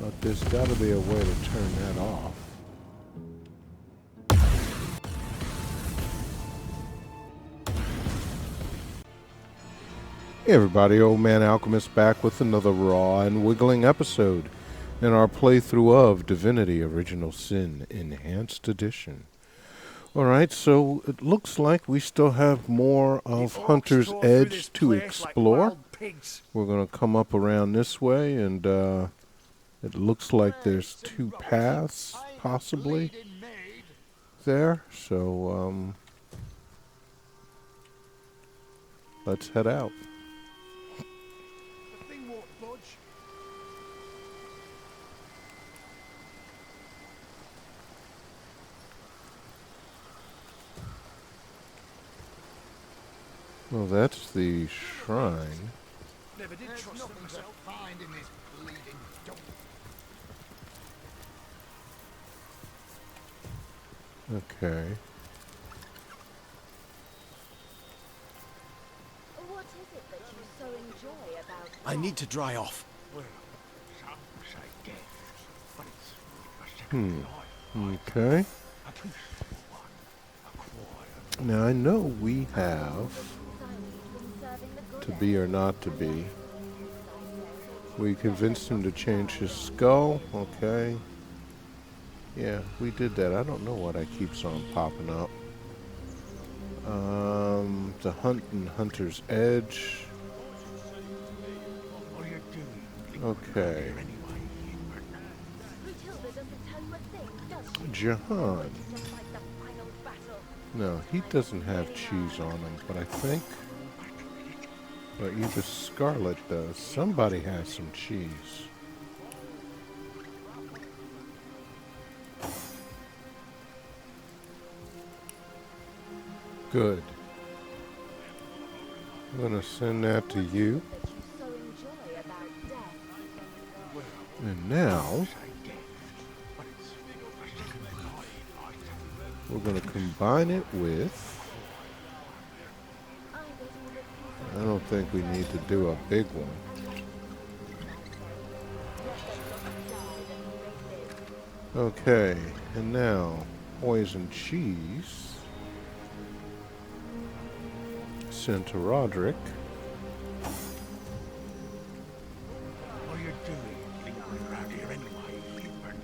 But there's got to be a way to turn that off. Hey everybody, Old Man Alchemist back with another raw and wiggling episode in our playthrough of Divinity Original Sin Enhanced Edition. Alright, so it looks like we still have more of Hunter's Edge to explore. We're going to come up around this way, and it looks like there's two paths, possibly, there. So, let's head out. Well, that's the shrine. Never did trust myself. Find in this bleeding dump. Okay. What is it that you so enjoy about... I need to dry off. Okay. Now I know we have to be or not to be. We convinced him to change his skull. Okay. Yeah, we did that. I don't know why that keeps on popping up. The Hunt and Hunter's Edge. Okay. Jahan. No, he doesn't have cheese on him, but I think... Well, either Scarlet does. Somebody has some cheese. Good. I'm gonna send that to you. And now... we're gonna combine it with... I don't think we need to do a big one. Okay, and now poison cheese. Sent to Roderick. What are you doing? Lingering around here anyway, human.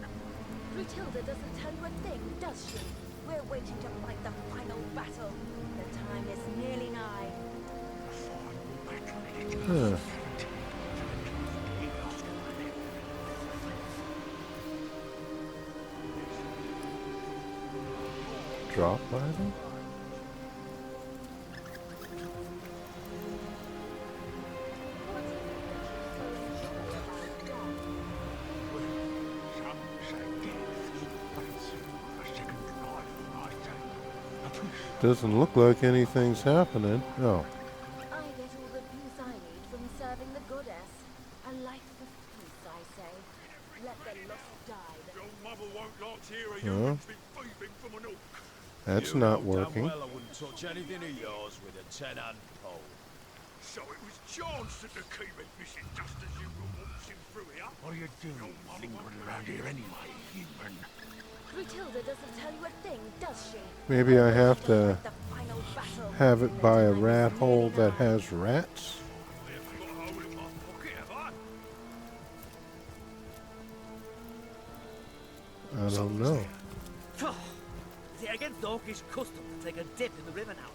Brutilda doesn't tell you a thing, does she? We're waiting to fight the final battle. The time is nearly nigh. Huh. Drop item? Doesn't look like anything's happening. Oh. I get all the peace I need from serving the goddess. A life of peace, I say. Let the lost die. Your mother won't like to hear a Huh? human's been thieving from an orc. That's not working. Well, I wouldn't touch anything of yours with a 10-hand pole. So it was Johnson the key went missing just as you were waltzing through here. What are you doing? Lingering around here anyway, human. Brutilda doesn't tell you a thing, does she? Maybe I have to The final battle. have it by a rat hole that has rats? I haven't got a hole in my pocket, have I? I don't know. See, against Orcish custom to take a dip in the river now.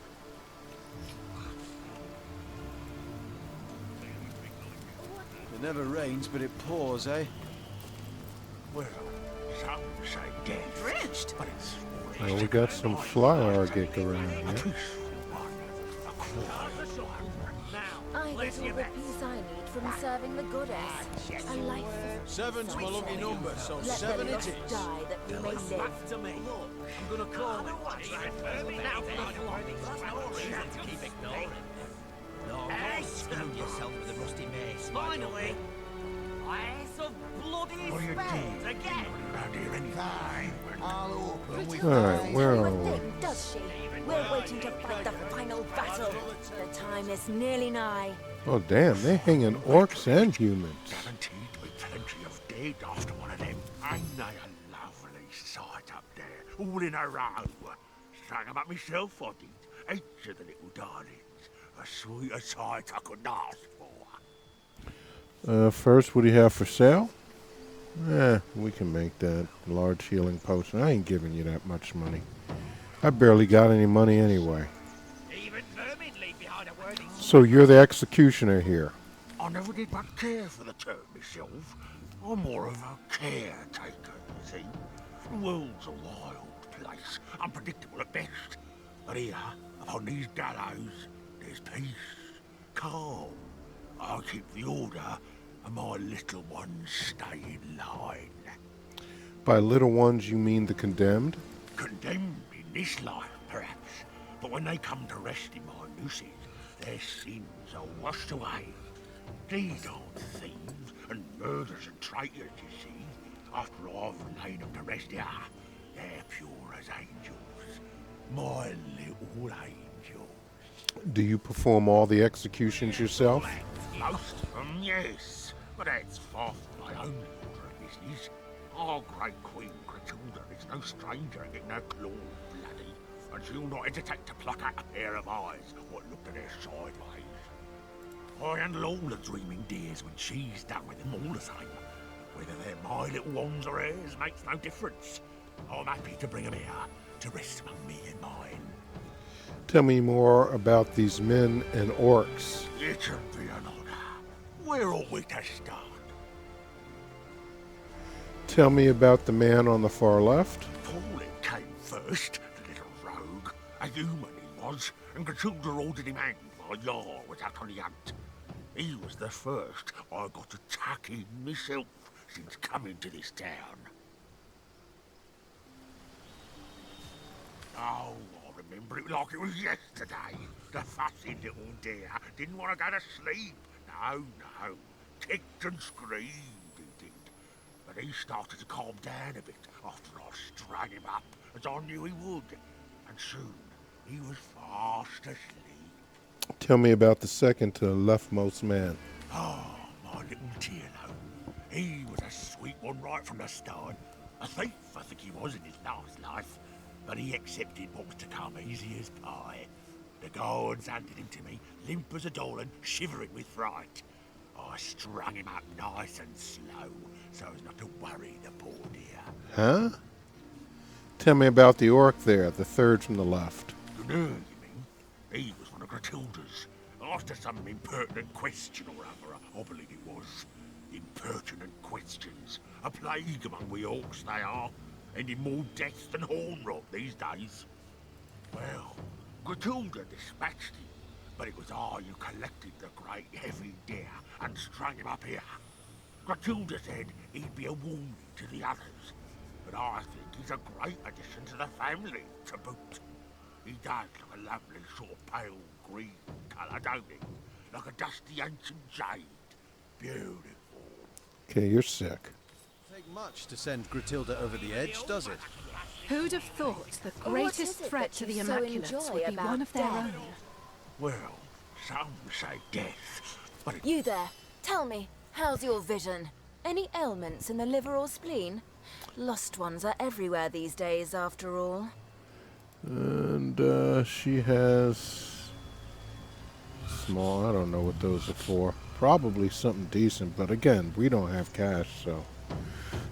It never rains, but it pours, eh? Well, some say death. Drenched? But it's Well, we got some fly argic around here. I get all the peace I need from serving the goddess. A life of Seven's my lucky number, so Let 7 the it lost is. die that we may live. Back to me. I'm gonna call it. Now to keep ignoring. No, screw yourself with a rusty mace. Finally, eyes of bloody What are you spells doing? again. Around here anyway. I'll open with Alright, where are we? Thing, does she? We're waiting to fight the final battle. The time is nearly nigh. Oh, damn, they're hanging orcs and humans. guaranteed with plenty of death. head after one of them. Ain't they a lovely sight up there, all in a row? Strung 'em up myself, I did. Each of the little darlings. A sweeter sight I couldn't ask for. First, what do you have for sale? We can make that. Large healing potion. I ain't giving you that much money. I barely got any money anyway. Even vermin leave behind a worthy. So you're the executioner here. I never did much care for the term myself. I'm more of a caretaker, you see. The world's a wild place, unpredictable at best. But here, upon these gallows, there's peace, calm. I keep the order, and my little ones stay in line. By little ones, you mean the condemned? Condemned in this life, perhaps, but when they come to rest in my nooses, their sins are washed away. These aren't thieves and murderers and traitors, you see. After I've laid them to rest here, they're pure as angels. My little angels. Do you perform all the executions yourself? Most of them, yes. But that's far from my own order of business. Our great Queen Gratilda is no stranger at getting her claws bloody, and she'll not hesitate to pluck out a pair of eyes what looked at her sideways. I handle all the dreaming dears when she's done with them all the same. Whether they're my little ones or hers makes no difference. I'm happy to bring them here to rest among me and mine. Tell me more about these men and orcs. It'll be an honor. Where are we to start? Tell me about the man on the far left. Paulin came first, the little rogue. A human he was, and Gratilda ordered him hanged while Jarl was out on the hunt. He was the first I got to tuck in myself since coming to this town. Oh, I remember it like it was yesterday. The fussy little dear didn't want to go to sleep. No, kicked and screamed he did. But he started to calm down a bit after I strung him up, as I knew he would. And soon he was fast asleep. Tell me about the second to leftmost man. Oh, my little Tierno. He was a sweet one right from the start. A thief, I think he was in his last life. But he accepted what was to come easy as pie. The guards handed him to me, limp as a doll and shivering with fright. I strung him up nice and slow, so as not to worry the poor dear. Huh? Tell me about the orc there, the third from the left. You know, you mean? He was one of Gratilda's. After some impertinent question or other, I believe it was. Impertinent questions. A plague among we orcs they are. Ending more deaths than horn rot these days. Well, Gratilda dispatched him, but it was I who collected the great heavy deer and strung him up here. Gratilda said he'd be a warning to the others, but I think he's a great addition to the family, to boot. He does look a lovely sort of pale green colour, don't he? Like a dusty ancient jade. Beautiful. Okay, you're sick. Take much to send Gratilda over the edge, does it? Who'd have thought the greatest threat to the Immaculates would be one of their own? Well, some say death, but it... You there, tell me, how's your vision? Any ailments in the liver or spleen? Lost ones are everywhere these days, after all. And she has small, I don't know what those are for. Probably something decent, but again, we don't have cash, so...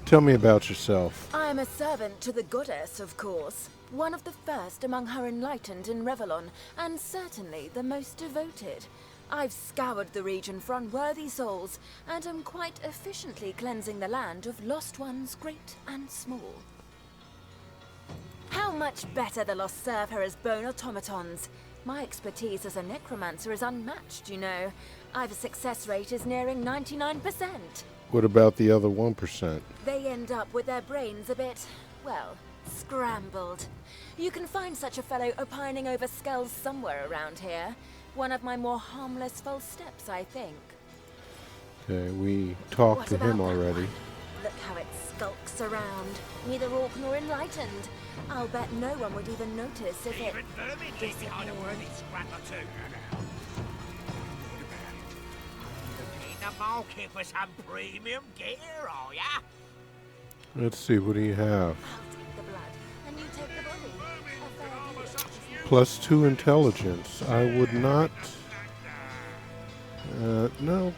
Tell me about yourself. I am a servant to the goddess, of course. One of the first among her enlightened in Revellon, and certainly the most devoted. I've scoured the region for unworthy souls, and am quite efficiently cleansing the land of lost ones great and small. How much better the lost serve her as bone automatons. My expertise as a necromancer is unmatched, you know. I've a success rate is nearing 99%. What about the other 1%? They end up with their brains a bit, well, scrambled. You can find such a fellow opining over skulls somewhere around here. One of my more harmless false steps, I think. Okay, we talked What to him about that already. one? Look how it skulks around. Neither orc nor enlightened. I'll bet no one would even notice if it... Even vermin leave behind a worthy scrap or two. the market for some premium gear, are ya? Let's see, what do you have? I'll take the blood, and you take the body. A fair deal. Plus 2 intelligence. I would not... no.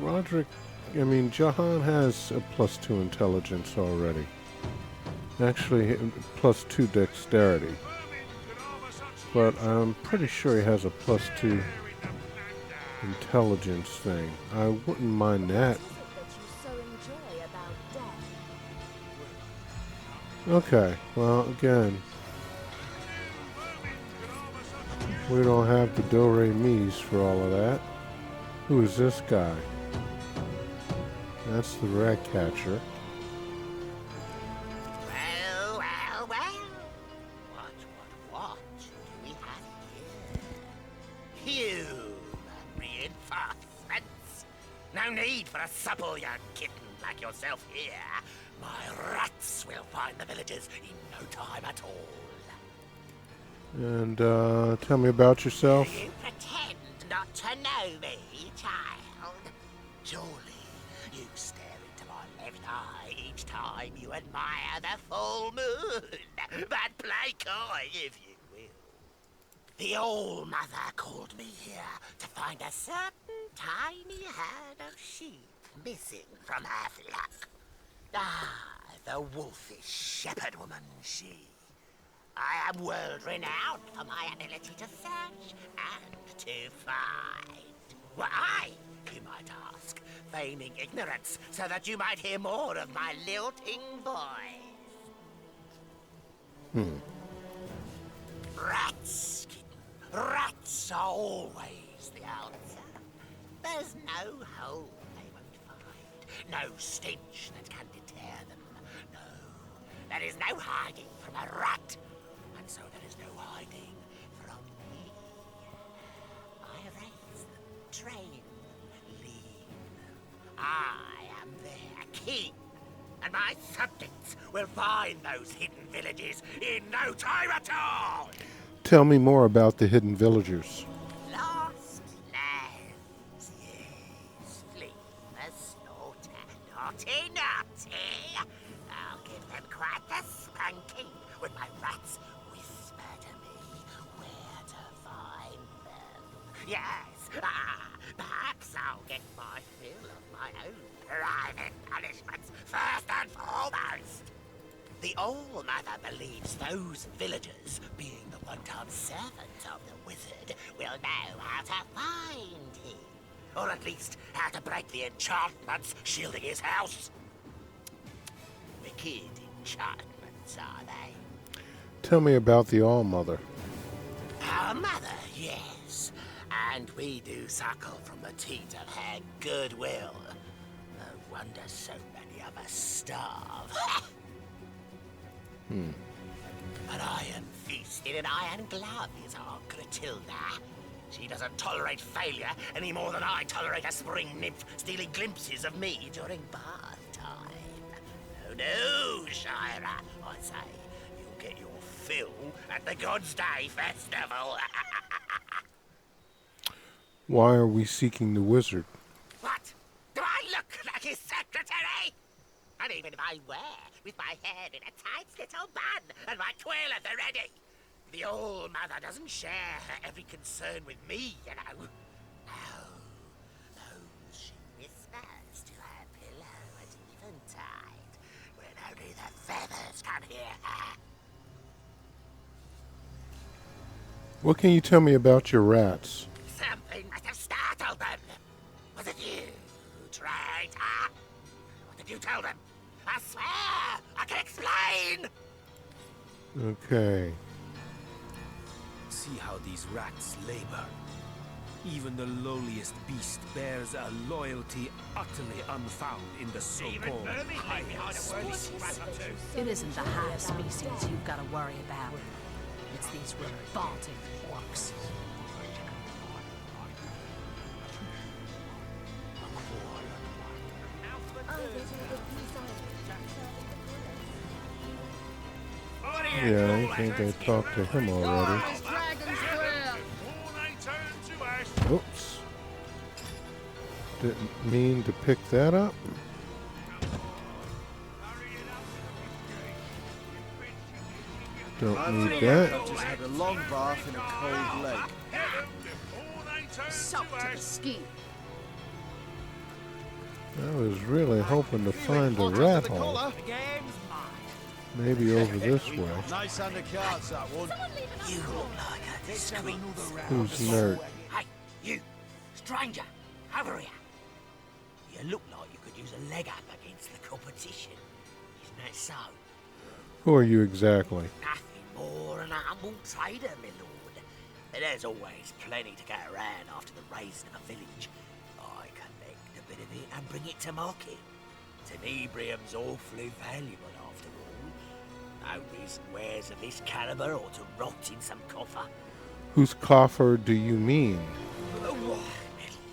Roderick... I mean, Jahan has a plus 2 intelligence already. Actually, plus 2 dexterity. But I'm pretty sure he has a plus 2 intelligence thing. I wouldn't mind that. What is it that you so enjoy about death? Okay, well, again, we don't have the do-re-mis for all of that. Who is this guy? That's the rat catcher. Well, well, well. What do we have here? Human reinforcements. No need for a supple young kitten like yourself here. My rats will find the villagers in no time at all. And, tell me about yourself. You pretend not to know me, child. Surely you stare into my left eye each time you admire the full moon. But play coy if you will. The All-Mother called me here to find a certain tiny herd of sheep missing from her flock. Ah, the wolfish shepherd woman, she. I am world-renowned for my ability to search and to find. Why, you might ask, feigning ignorance so that you might hear more of my lilting voice. Rats, kitten. Rats are always the answer. There's no hole they won't find, no stench that can deter them. No, there is no hiding from a rat. And so there is no hiding from me. I raise them, train them, lead them. I am their king. And my subjects will find those hidden villages in no time at all. Tell me more about the hidden villagers. Lost lands, yes. Flee the slaughter. Naughty, naughty. I'll give them quite the spanking when my rats whisper to me where to find them. Yes, perhaps I'll get my fill of my own private punishments first and foremost. The All-Mother believes those villagers, being the one-time servants of the wizard, will know how to find him. Or at least how to break the enchantments shielding his house. Wicked enchantments, are they? Tell me about the All-Mother. Our mother, yes. And we do suckle from the teat of her goodwill. No wonder so many of us starve. An iron fist in an iron glove is our Gratilda. She doesn't tolerate failure any more than I tolerate a spring nymph stealing glimpses of me during bath time. No, Shira, I say. You'll get your fill at the God's Day Festival. Why are we seeking the wizard? What? Do I look like his secretary? And even if I were, with my head in a tight little bun and my quill at the ready, the All-Mother doesn't share her every concern with me, you know. No, she whispers to her pillow at eventide, when only the feathers can hear her. What can you tell me about your rats? Something must have startled them. Was it you, traitor? What did you tell them? I swear, I can explain! Okay. See how these rats labor. Even the lowliest beast bears a loyalty utterly unfound in the so-called higher species. It isn't the higher species you've got to worry about. It's these revolting orcs. Yeah, I think I talked to him already. Oops. Didn't mean to pick that up. Don't need that. I've just had a long bath in a cold lake. Soak to the skin. I was really hoping to find a rat hole. Maybe over this way. Nice undercarts, that one. You look like a discreet. Who's nerd? Hey, you, stranger, over here. You look like you could use a leg up against the competition. Isn't that so? Who are you exactly? Nothing more than a humble trader, my lord. And there's always plenty to go around after the raising of a village. I collect a bit of it and bring it to market. Tenebrium's awfully valuable after all. No reason wares of this caliber ought to rot in some coffer. Whose coffer do you mean? Oh, my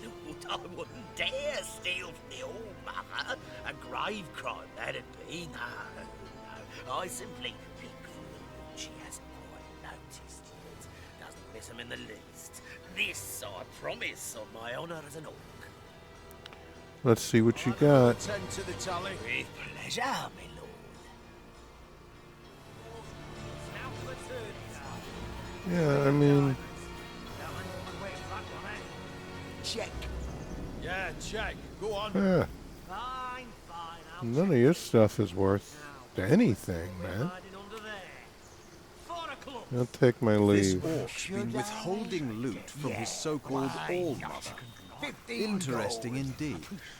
lord, I wouldn't dare steal from the All-Mother. A grave crime, that'd be. No. I simply pick from them. She hasn't quite noticed yet. Doesn't miss them in the least. This I promise on my honour as an orc. Let's see what you got. Attend to the tally. With pleasure, my lord. Yeah, I mean, Check. Yeah, check. Go on. eh, Fine, fine. none of your stuff is worth anything, man. I'll take my This leave. orc's been withholding loot from his so-called All-Mother. Interesting indeed.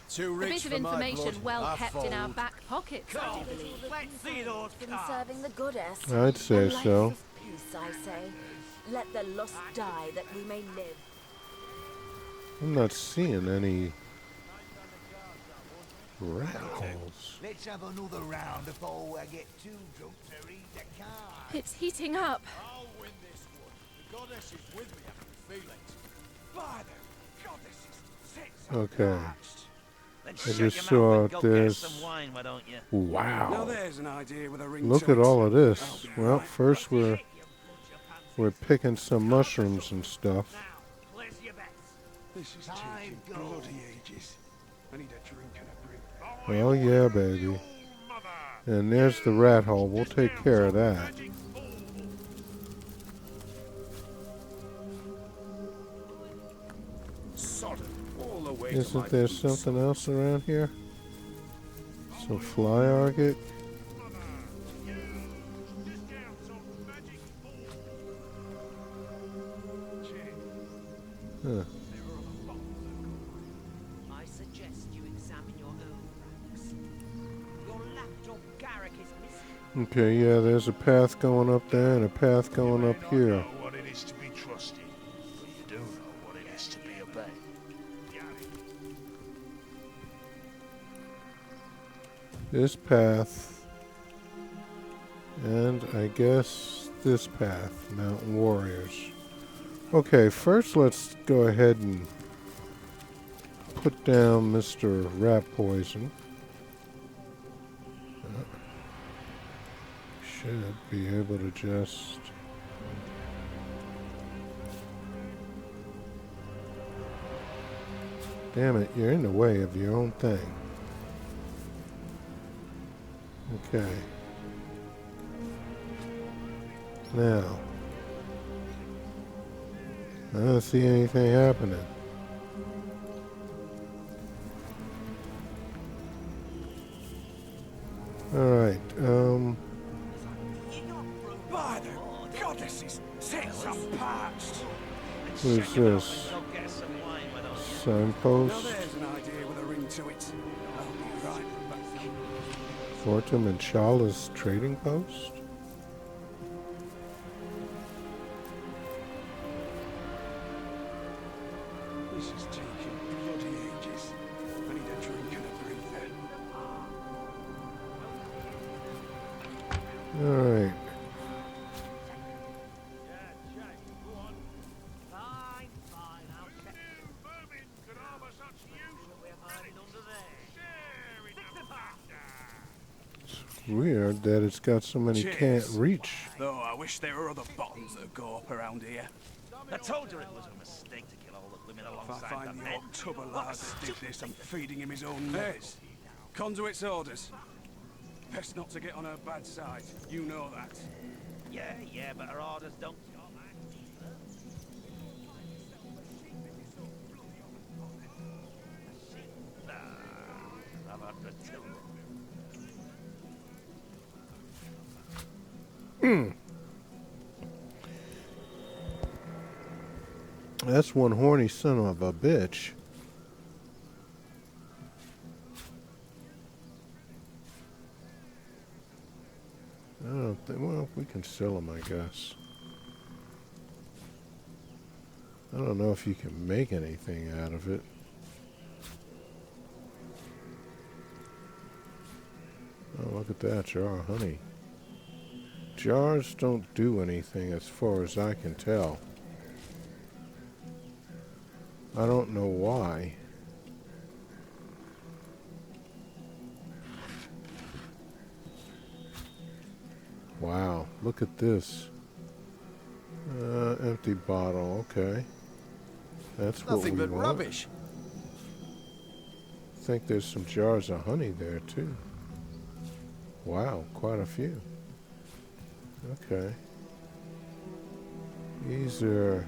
Too A rich bit of for my information blood. well I kept in our fold. back pockets, I do believe. Let's see those Been serving the goddess. I'd say A life so. of peace, I say. Let the lost die that we may live. I'm not seeing any rat holes. Let's have another round before I get too drunk to read the card. It's heating up. I'll win this one. The goddess is with me, I can feel it. By the goddesses, sets Okay. Then I shut just your saw mouth and go get this. some wine, why don't you? Now Wow. there's an idea with a ring Look to at it. all of this. I'll be Well, alright. first we're picking some mushrooms and stuff. Place your bets. This is taking bloody ages. I need a drink and a brew. Well, yeah, baby. And there's the rat hole. We'll take care of that. Sodom all the way to Isn't my there boots. something else around here? Some fly argot? Huh. I suggest you examine your own ranks. Your laptop Garrick is missing. Okay, yeah, there's a path going up there and a path going up here. know what it is to be trusted, but you do know what it is to be obeyed. This path, and I guess this path, Mountain Warriors. Okay, first let's go ahead and put down Mr. Rat Poison. Should be able to just... Damn it, you're in the way of your own thing. Okay. Now. I don't see anything happening. Alright, By the goddesses, sets up parched. who's this? Go get some wine, why don't you? Now Signpost? there's an idea with a ring to it. I'll be right back. Fortum and Chala's trading post? This is taking bloody ages. I need a drink and a breather. Alright. Fine, fine, I'll check. We're hiding under there. Weird that it's got so many Cheers. can't reach. Though I wish there were other bottles that go up around here. I told you it was a mistake to kill all the swimming If I alongside find the the men. old tub of lard that did this, I'm feeding him his own mess. Conduit's orders. Best not to get on her bad side. You know that. Yeah, but her orders don't... I've had Gratild. That's one horny son of a bitch. I don't think, well, we can sell him, I guess. I don't know if you can make anything out of it. Oh, look at that jar of honey. Jars don't do anything as far as I can tell. I don't know why. Wow, look at this. Empty bottle, okay. That's what we Nothing but want. rubbish. I think there's some jars of honey there too. Wow, quite a few. Okay. These are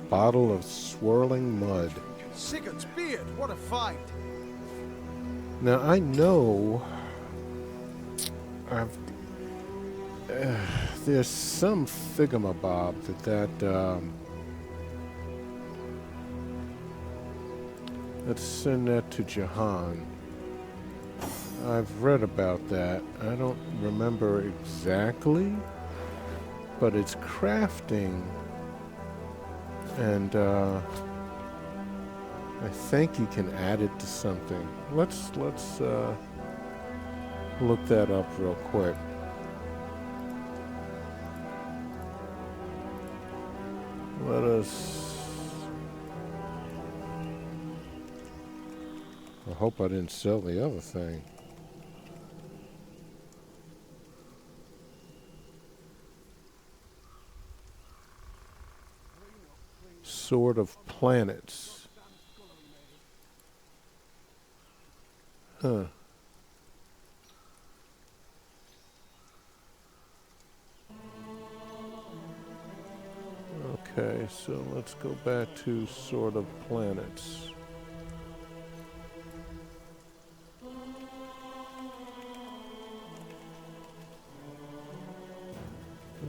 bottle of swirling mud. Sigurd's beard, what a find. Now I know there's some thingamabob let's send that to Jahan. I've read about that. I don't remember exactly, but it's crafting, and I think you can add it to something. Let's look that up real quick. Let us. I hope I didn't sell the other thing. Sword of Planets. Huh. Okay, so let's go back to Sword of Planets.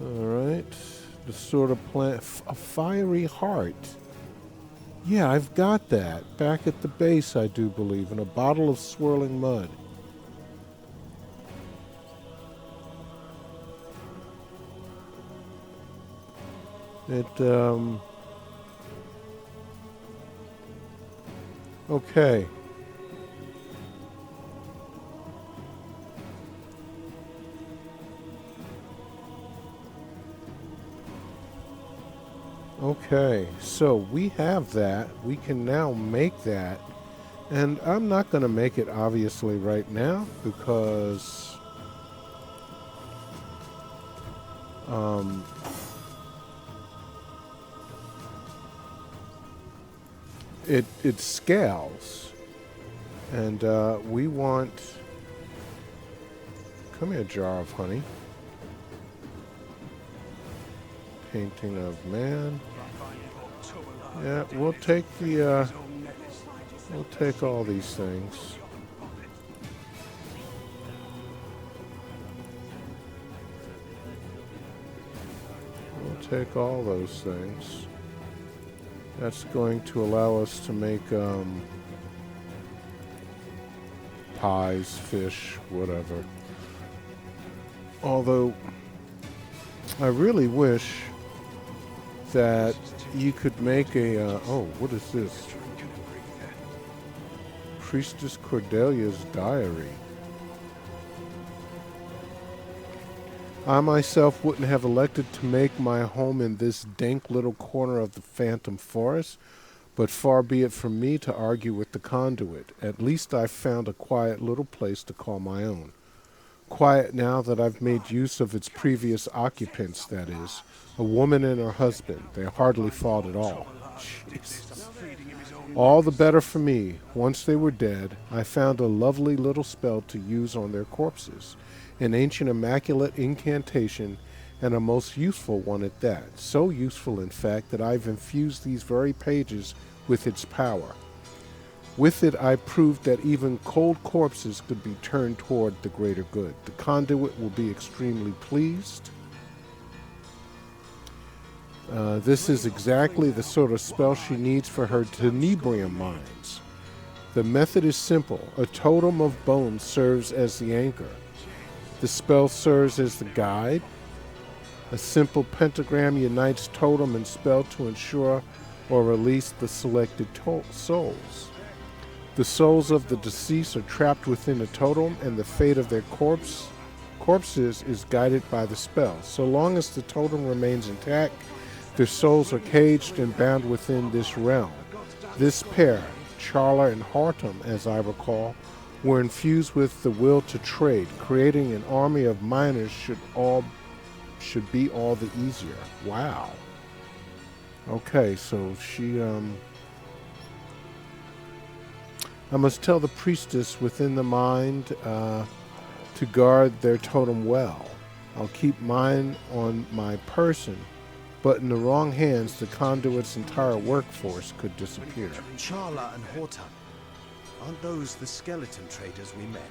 Alright. The Sword of Planet. A Fiery Heart. Yeah, I've got that. Back at the base, I do believe, in a bottle of swirling mud. Okay. Okay, so we have that. We can now make that. And I'm not going to make it, obviously, right now, because it scales, and we want. Come here, jar of honey. Painting of man. Yeah, we'll take the. We'll take all these things. We'll take all those things. That's going to allow us to make pies, fish, whatever. Although, I really wish that you could make a, oh, what is this? Priestess Cordelia's diary. I myself wouldn't have elected to make my home in this dank little corner of the Phantom Forest, but far be it from me to argue with the conduit. At least I've found a quiet little place to call my own. quiet now that I've made use of its previous occupants, that is, a woman and her husband. They hardly fought at all. Jesus. All the better for me. Once they were dead, I found a lovely little spell to use on their corpses, an ancient immaculate incantation, and a most useful one at that. So useful, in fact, that I've infused these very pages with its power. With it, I proved that even cold corpses could be turned toward the greater good. The conduit will be extremely pleased. This is exactly the sort of spell she needs for her tenebrium mines. The method is simple. A totem of bones serves as the anchor. The spell serves as the guide. A simple pentagram unites totem and spell to ensure or release the selected souls. The souls of the deceased are trapped within the totem, and the fate of their corpses is guided by the spell. So long as the totem remains intact, their souls are caged and bound within this realm. This pair, Charla and Horton, as I recall, were infused with the will to trade. Creating an army of miners should be all the easier. Wow. Okay, so she, I must tell the priestess within the mind to guard their totem well. I'll keep mine on my person, but in the wrong hands, the conduit's entire workforce could disappear. Charla and Horton. Aren't those the skeleton traders we met?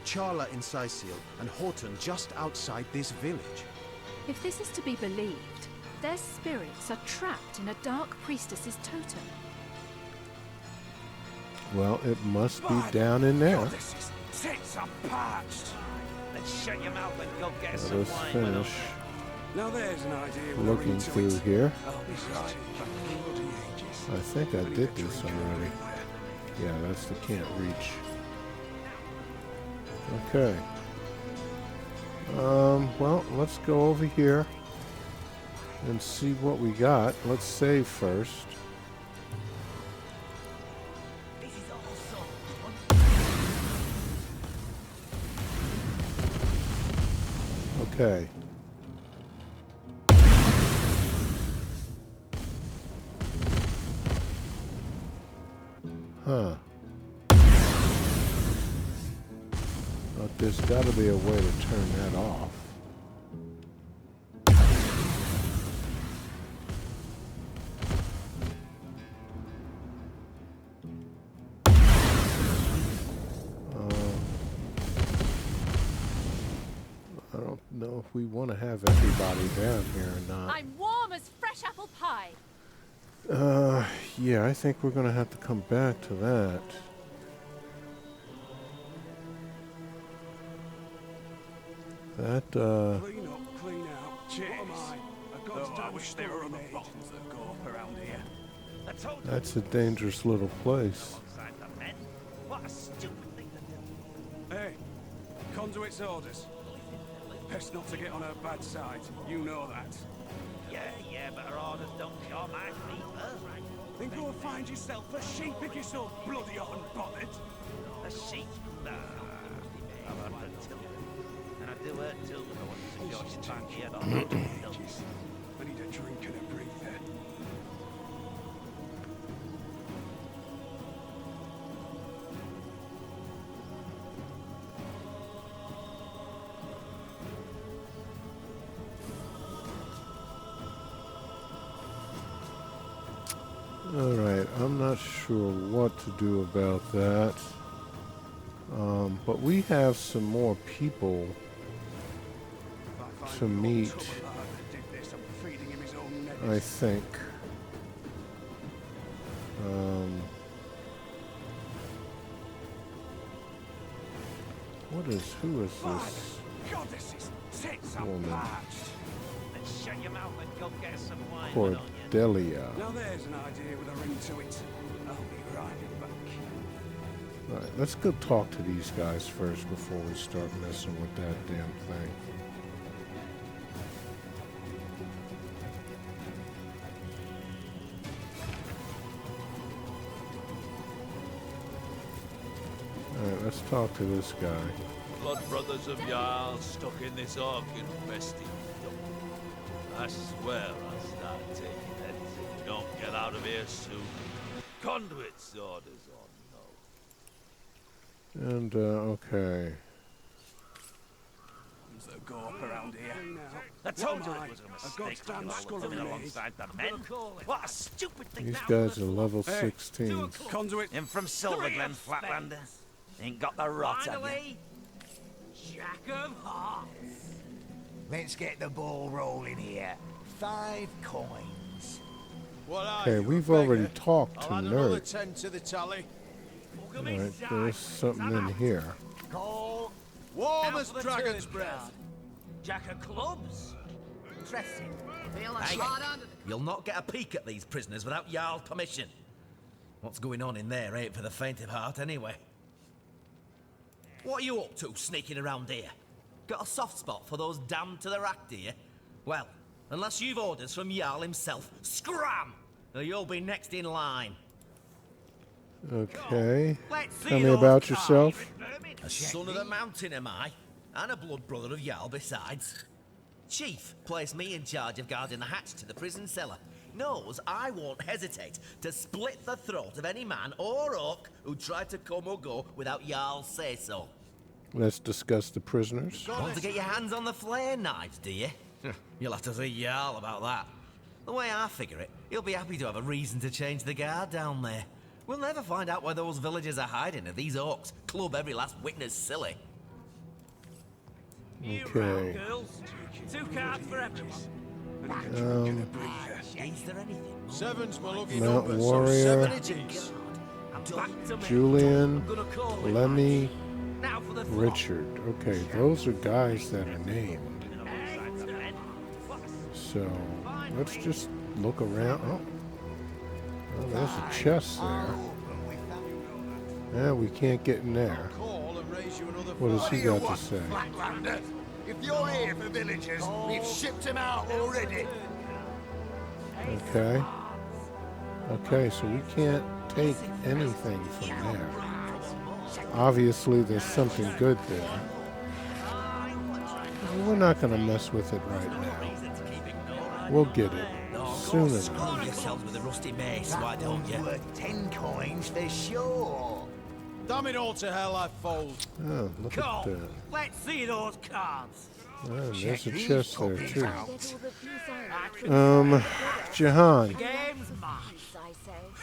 Charla in Sicil and Horton just outside this village. If this is to be believed, their spirits are trapped in a dark priestess's totem. Well, it must be down in there. Tits are parched. Let's shut your mouth and go get Let some us wine. finish Now there's an idea. looking through here. I'll be right. I think I did this already. Yeah, that's the can't reach. Okay. Well, let's go over here and see what we got. Let's save first. Okay. Huh. But there's got to be a way to turn that off. I don't know if we want to have everybody down here or not. I'm warm as fresh apple pie. Yeah, I think we're going to have to come back to that. That, Clean up, clean out. Cheers. What am I? A god's I wish there were other bottles that go up around here. that's a dangerous little place. What a stupid thing to do. Hey, conduit's orders. Best not to get on her bad side. You know that. Yeah, but her orders don't cure my fever. Then go and find yourself a sheep if you're so bloody unbothered. A sheep? Nah. I've had her too. And I do her too if I want to secure she's back here. I need a drink and a breather. Alright, I'm not sure what to do about that. But we have some more people to meet, I think. Who is this Goddesses, tits are woman? parched. Let's shut your mouth and go get some wine. Cordelia. Now there's an idea with a ring to it. I'll be right back. Alright, let's go talk to these guys first before we start messing with that damn thing. Alright, let's talk to this guy. blood brothers of Jarl stuck in this orc-infested dump. I swear I'll start taking heads if we don't get out of here soon. Conduit's orders or no. And, okay. That go up around here. I told you it was a goddamn mistake to roll skull them in of an alongside the men. What a stupid thing These now. guys are level 16. Conduit. Him from Silverglen, Flatlander. Ain't got the rot of you. Jack of Hearts. Let's get the ball rolling here. 5 coins. Okay, we've already talked to I'll add another Nerd. 10 to the tally. Alright, there's something in here. Call. Warm as dragon's breath. Jack of clubs. Dressing. Feel Hey, hard under you'll not get a peek at these prisoners without Jarl's permission. What's going on in there ain't for the faint of heart anyway. What are you up to sneaking around here? Got a soft spot for those damned to the rack, do you? Well, unless you've orders from Jarl himself, scram! Or you'll be next in line. Okay. Let's see Tell me those about cards. yourself. A son of the mountain am I, and a blood brother of Jarl besides. Chief placed me in charge of guarding the hatch to the prison cellar. Knows I won't hesitate to split the throat of any man or orc who tried to come or go without Jarl's say-so. Let's discuss the prisoners. Want to get your hands on the flare knives, do you? You'll have to see Jarl about that. The way I figure it, he'll be happy to have a reason to change the guard down there. We'll never find out where those villagers are hiding if these orcs club every last witness silly. Okay. 2 cards for everyone. Is there anything? 7's my lucky Mount number, Warrior. so 7 it is. Back to me. Julian, Gonna call it. Lemmy, Now for the Richard. Okay, those are guys that are named. So, let's just look around. Oh, there's a chest there. Yeah, we can't get in there. Call and raise you another What has he 5. got to say? Flatlander, if you're here for villagers, we've shipped them out already. Okay. Okay, so we can't take anything from there. Obviously, there's something good there. We're not going to mess with it right now. We'll get it soon enough. Screw yourselves with a rusty mace, why don't you? Worth 10 coins for sure. Damn it all to hell, I fold. Oh, look at Call. that. Let's see those cards. Oh, there's a chest there, too. Get all the views out. Jahan. Game's mine. I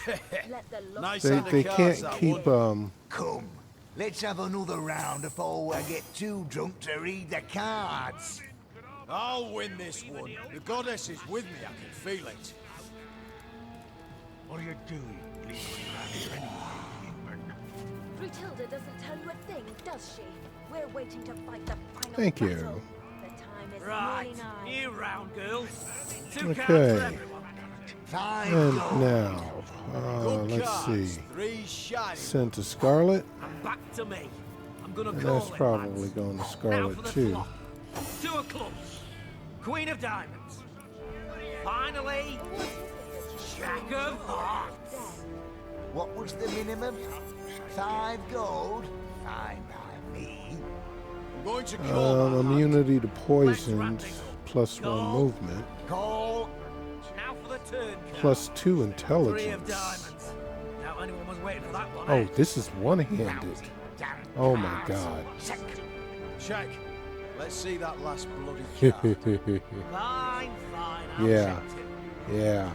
say. Let the lot Nice They, hand of they cards, can't that keep, one. Come, let's have another round before we get too drunk to read the cards. I'll win this one. The goddess is with me, I can feel it. What are you doing? Leaving around here anyway, Brutilda doesn't tell you a thing, does she? We're waiting to fight the final Thank battle. you. The time is Right, nearly nigh. new round, girls. 2 cards for Okay. everyone. And now, Good let's cards. see. 3 shining. Sent to Scarlet. And back to me. I'm gonna And call that's it, probably lads. going to Now for Scarlet, the too. flop. 2 of clubs. Queen of diamonds. Finally, Jack of hearts. What was the minimum? 5 gold? Fine by me. I'm going to call my Immunity to poisons, +1 movement, Call. Now for the turn card. +2 3 of intelligence. diamonds. Doubt anyone was waiting for that one. Oh, eh? this is one-handed. Oh my god. Check. Let's see that last bloody Yeah, card. Fine, fine. I'll yeah. accept it. Yeah. Now,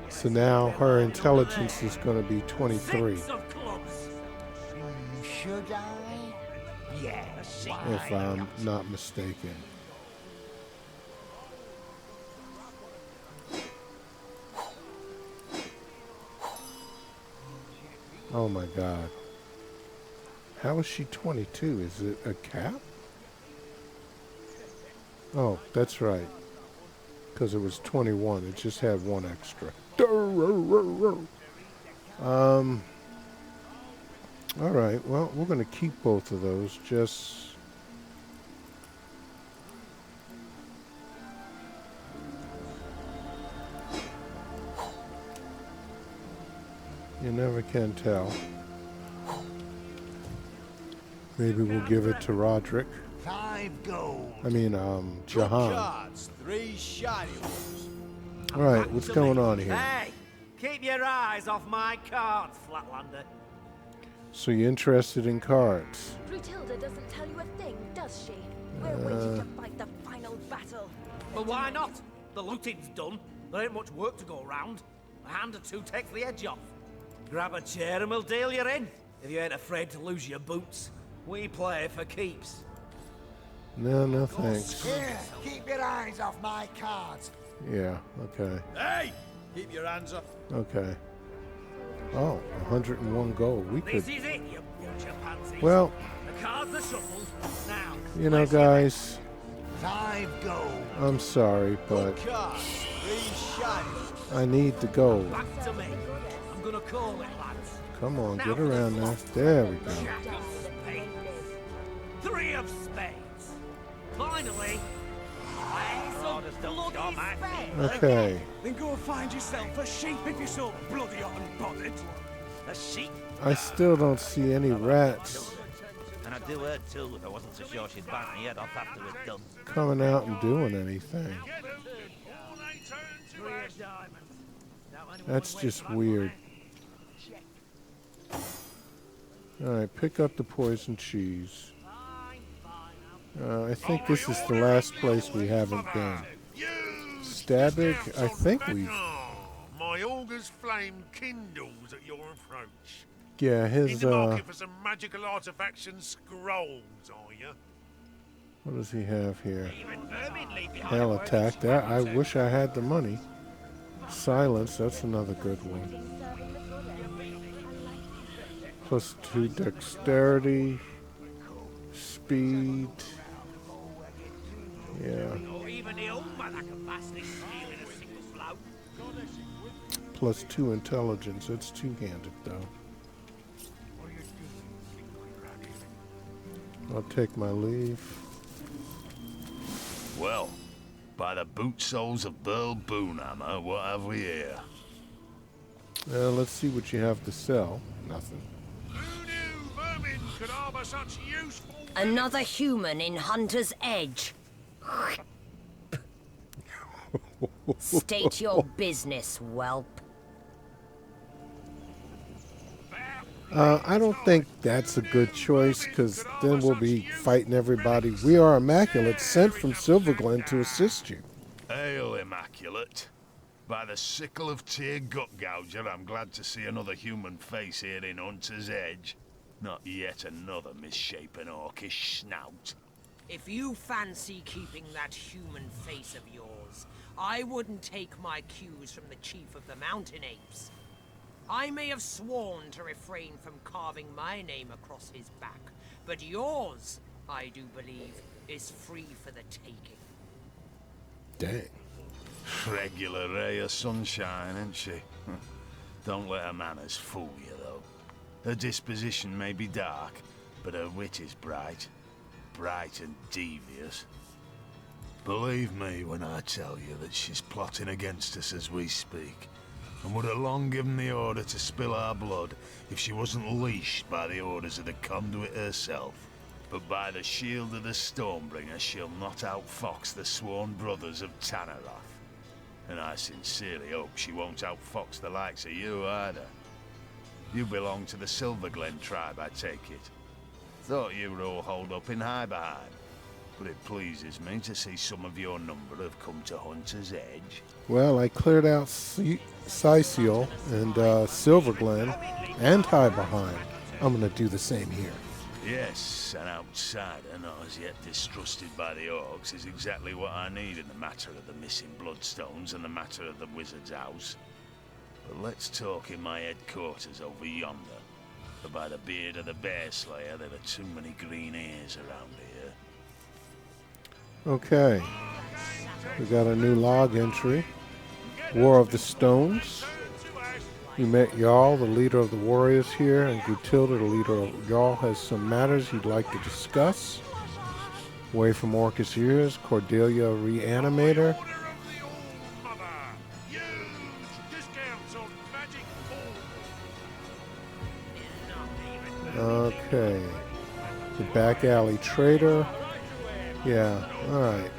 So now her intelligence is going to be 23, 6 of clubs. Should I? Yes. if I'm not mistaken. Oh my god. How is she 22? Is it a cap? Oh, that's right. Because it was 21. It just had 1 extra. Alright, well, we're going to keep both of those. Just... You never can tell. Maybe we'll give it to Roderick. 5 gold. I mean, Jahan. Cards, 3 shiny ones. Alright, what's going on here? Hey, keep your eyes off my cards, Flatlander. So you're interested in cards? Brutilda doesn't tell you a thing, does she? We're waiting to fight the final battle. Well, why not? The looting's done. There ain't much work to go around. A hand or two takes the edge off. Grab a chair and we'll deal you in. If you ain't afraid to lose your boots. We play for keeps. No thanks. Here, keep your eyes off my cards. Yeah, okay. Hey! Keep your hands up. Okay. Oh, 101 gold. We This could... is it, you bunch of pansies. Well... The cards are shuffled. Now... You know, guys... 5 gold. I'm sorry, but... Cards, 3 shiny ones. I need the gold. Back to me. I'm gonna call it, lads. Come on, get around there. There we go. Jack of spades. 3 of spades. Finally... Okay. Then go find yourself a sheep if you're so bloody hot and bothered. A sheep? I still don't see any rats And I'd do her too if I wasn't so sure she'd bite my head off after we're done. coming out and doing anything. That's just weird. Alright, pick up the poison cheese. I think this is the last place we haven't been. Stabig, I think we've... My augur's flame kindles at your approach. Yeah, his, In the market for some magical artifacts and scrolls, are you? what does he have here? Hell attack. That, I wish I had the money. Silence, that's another good one. +2 dexterity. Speed. Yeah. +2 intelligence. It's two-handed though. I'll take my leave. Well, by the boot soles of Burl Boonhammer, what have we here? Let's see what you have to sell. Nothing. Who knew vermin could harbour such useful... Another human in Hunter's Edge. State your business, whelp. I don't think that's a good choice, because then we'll be fighting everybody. We are Immaculate, sent from Silverglen to assist you. Hail, Immaculate. By the sickle of Tyr Gutgouger, I'm glad to see another human face here in Hunter's Edge. Not yet another misshapen orcish snout. If you fancy keeping that human face of yours, I wouldn't take my cues from the chief of the mountain apes. I may have sworn to refrain from carving my name across his back, but yours, I do believe, is free for the taking. Dang. Regular ray of sunshine, isn't she? Don't let her manners fool you, though. Her disposition may be dark, but her wit is bright. Bright and devious. Believe me when I tell you that she's plotting against us as we speak, and would have long given the order to spill our blood if she wasn't leashed by the orders of the conduit herself. But by the shield of the Stormbringer, she'll not outfox the sworn brothers of Tanarath. And I sincerely hope she won't outfox the likes of you either. You belong to the Silverglen tribe, I take it. Thought you were all holed up in Highbeheim. But it pleases me to see some of your number have come to Hunter's Edge. Well, I cleared out Syciel and Silverglen and Highbeheim. I'm going to do the same here. Yes, an outsider not as yet distrusted by the orcs is exactly what I need in the matter of the missing bloodstones and the matter of the wizard's house. But let's talk in my headquarters over yonder. For by the beard of the Bear Slayer, there are too many green ears around here. Okay. We got a new log entry. War of the Stones. You met Jarl, the leader of the warriors here, and Brutilda, the leader of Jarl, has some matters he'd like to discuss. Away from Orcus' ears, Cordelia Reanimator. Okay. The back alley trader. Yeah, alright.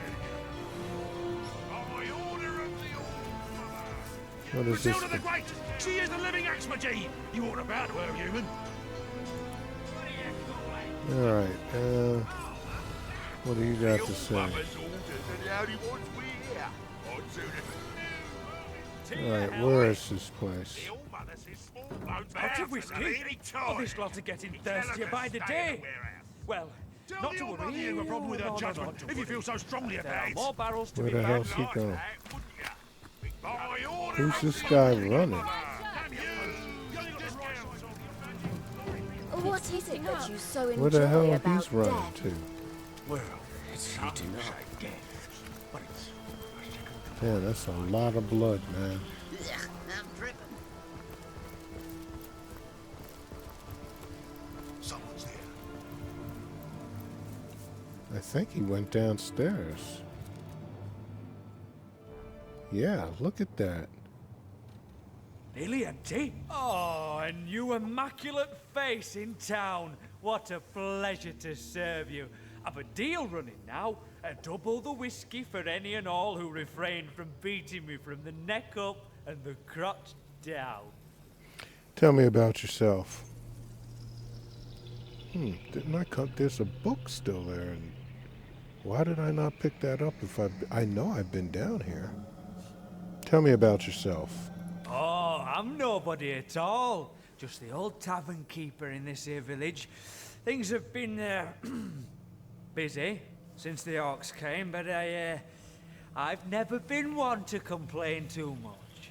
What is this? Matilda the Great! She is the living Axmagee! You ought to bow to her, human. Alright, what do you got to say? Alright, where is this place? Out of whiskey? Oh, this lot are getting thirstier by the day. Well, not to worry. You have a problem with her judgment if you feel so strongly about it. More barrels to Where be the hell's he going? Who's this guy running? What is it that you so enjoy Where the hell about he's running death? to? Well, it's hard to say death, but it's Yeah, that's a lot of blood, man. I'm dripping. someone's there. I think he went downstairs. Yeah, look at that. Nearly empty? Oh, a new immaculate face in town. What a pleasure to serve you. I've a deal running now. Double the whiskey for any and all who refrain from beating me from the neck up and the crotch down. Tell me about yourself. Didn't I cut? There's a book still there. And why did I not pick that up if I know I've been down here? Tell me about yourself. Oh, I'm nobody at all. Just the old tavern keeper in this here village. Things have been busy since the orcs came, but I've never been one to complain too much.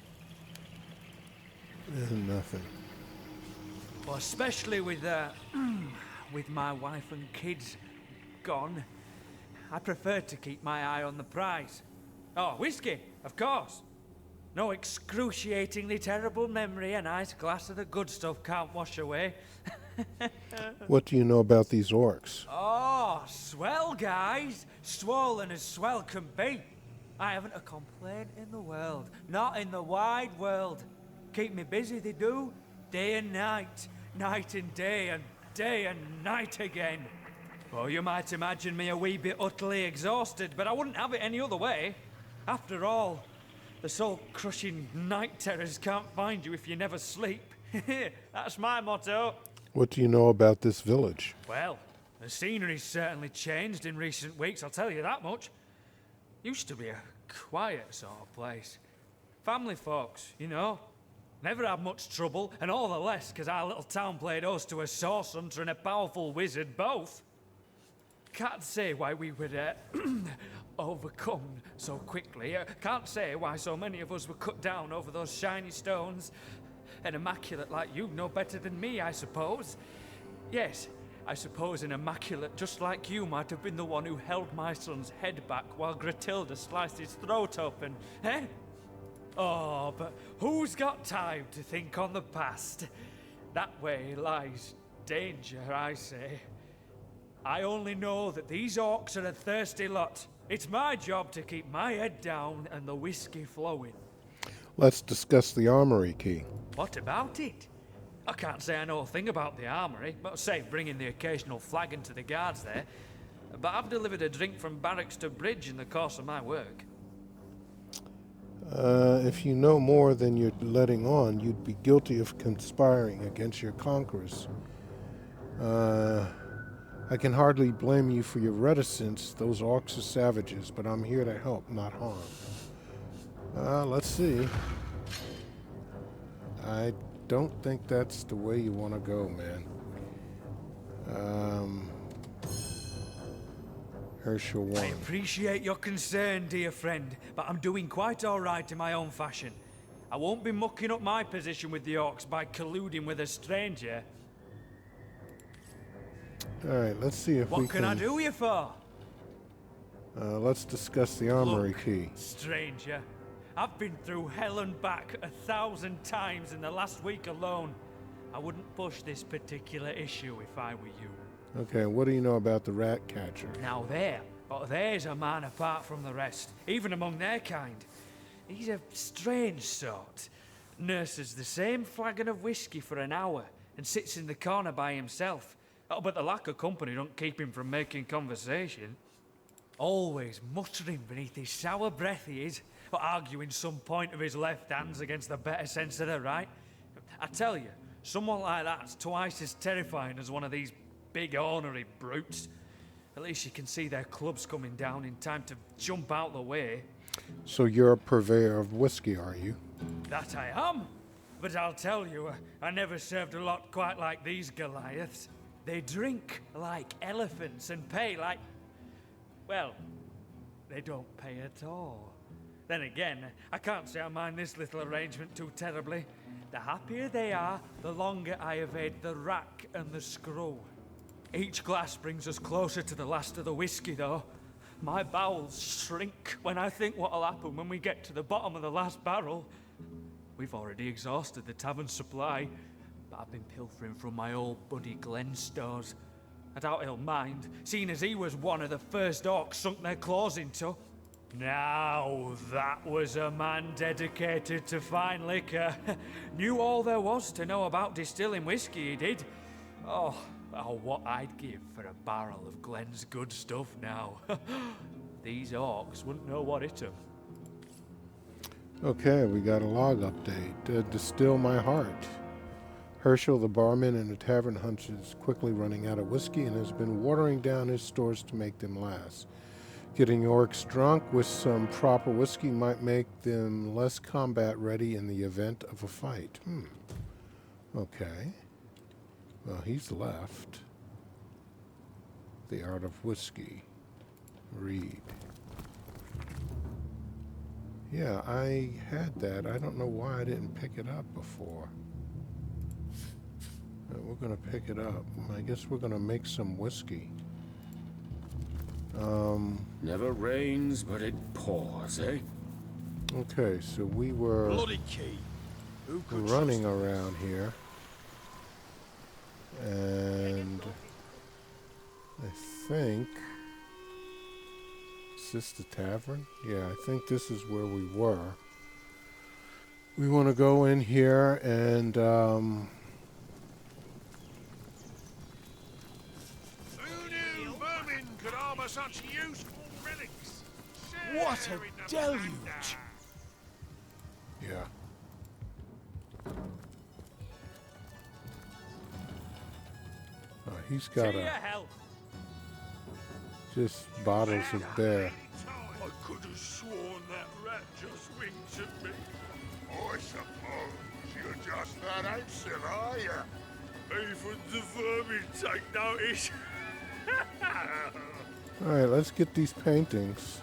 Nothing. Well, especially with with my wife and kids gone, I prefer to keep my eye on the prize. Oh, whiskey, of course. No excruciatingly terrible memory a nice glass of the good stuff can't wash away. What do you know about these orcs? Oh, swell guys. Swollen as swell can be. I haven't a complaint in the world. Not in the wide world. Keep me busy, they do. Day and night. Night and day and night again. Oh, you might imagine me a wee bit utterly exhausted, but I wouldn't have it any other way. After all, the soul-crushing night terrors can't find you if you never sleep. That's my motto. What do you know about this village? Well, the scenery's certainly changed in recent weeks, I'll tell you that much. Used to be a quiet sort of place. Family folks, you know. Never had much trouble, and all the less because our little town played host to a source hunter and a powerful wizard both. Can't say why we were overcome so quickly. Can't say why so many of us were cut down over those shiny stones. An immaculate like you know better than me, I suppose. Yes, I suppose an immaculate just like you might have been the one who held my son's head back while Gratilda sliced his throat open, eh? Oh, but who's got time to think on the past? That way lies danger, I say. I only know that these orcs are a thirsty lot. It's my job to keep my head down and the whiskey flowing. Let's discuss the armory key. What about it? I can't say I know a thing about the armory, but save bringing the occasional flagon to the guards there. But I've delivered a drink from barracks to bridge in the course of my work. If you know more than you're letting on, you'd be guilty of conspiring against your conquerors. I can hardly blame you for your reticence. Those orcs are savages, but I'm here to help, not harm. Let's see. I don't think that's the way you want to go, man. Herschel 1. I appreciate your concern, dear friend, but I'm doing quite all right in my own fashion. I won't be mucking up my position with the orcs by colluding with a stranger. Alright, let's see if we can... What can I do you for? Let's discuss the armory key. Stranger, I've been through hell and back 1,000 times in the last week alone. I wouldn't push this particular issue if I were you. Okay, what do you know about the rat catcher? Now there's a man apart from the rest, even among their kind. He's a strange sort. Nurses the same flagon of whiskey for an hour and sits in the corner by himself. Oh, but the lack of company don't keep him from making conversation. Always muttering beneath his sour breath he is, or arguing some point of his left hands against the better sense of the right. I tell you, someone like that's twice as terrifying as one of these big ornery brutes. At least you can see their clubs coming down in time to jump out the way. So you're a purveyor of whiskey, are you? That I am. But I'll tell you, I never served a lot quite like these Goliaths. They drink like elephants and pay like... Well, they don't pay at all. Then again, I can't say I mind this little arrangement too terribly. The happier they are, the longer I evade the rack and the screw. Each glass brings us closer to the last of the whiskey, though. My bowels shrink when I think what'll happen when we get to the bottom of the last barrel. We've already exhausted the tavern supply, but I've been pilfering from my old buddy Glenn's stores. I doubt he'll mind, seeing as he was one of the first orcs sunk their claws into. Now, that was a man dedicated to fine liquor. Knew all there was to know about distilling whiskey, he did. Oh, what I'd give for a barrel of Glenn's good stuff now. These orcs wouldn't know what hit 'em. Okay, we got a log update. Distill my heart. Herschel, the barman in the tavern, hunches quickly running out of whiskey and has been watering down his stores to make them last. Getting orcs drunk with some proper whiskey might make them less combat ready in the event of a fight. Okay. Well, he's left. The Art of Whiskey. Read. Yeah, I had that. I don't know why I didn't pick it up before. We're going to pick it up. I guess we're going to make some whiskey. Never rains, but it pours, eh? Okay, so we were Bloody key. Who could running around here. And I think... Is this the tavern? Yeah, I think this is where we were. We want to go in here and... Who knew vermin could harbour such useful relics? What a deluge! Yeah. Oh, he's got a... Just bottles of beer. I could have sworn that rat just winked at me. I suppose you're just that ancient, are you? Even the vermin take notice. Alright, let's get these paintings.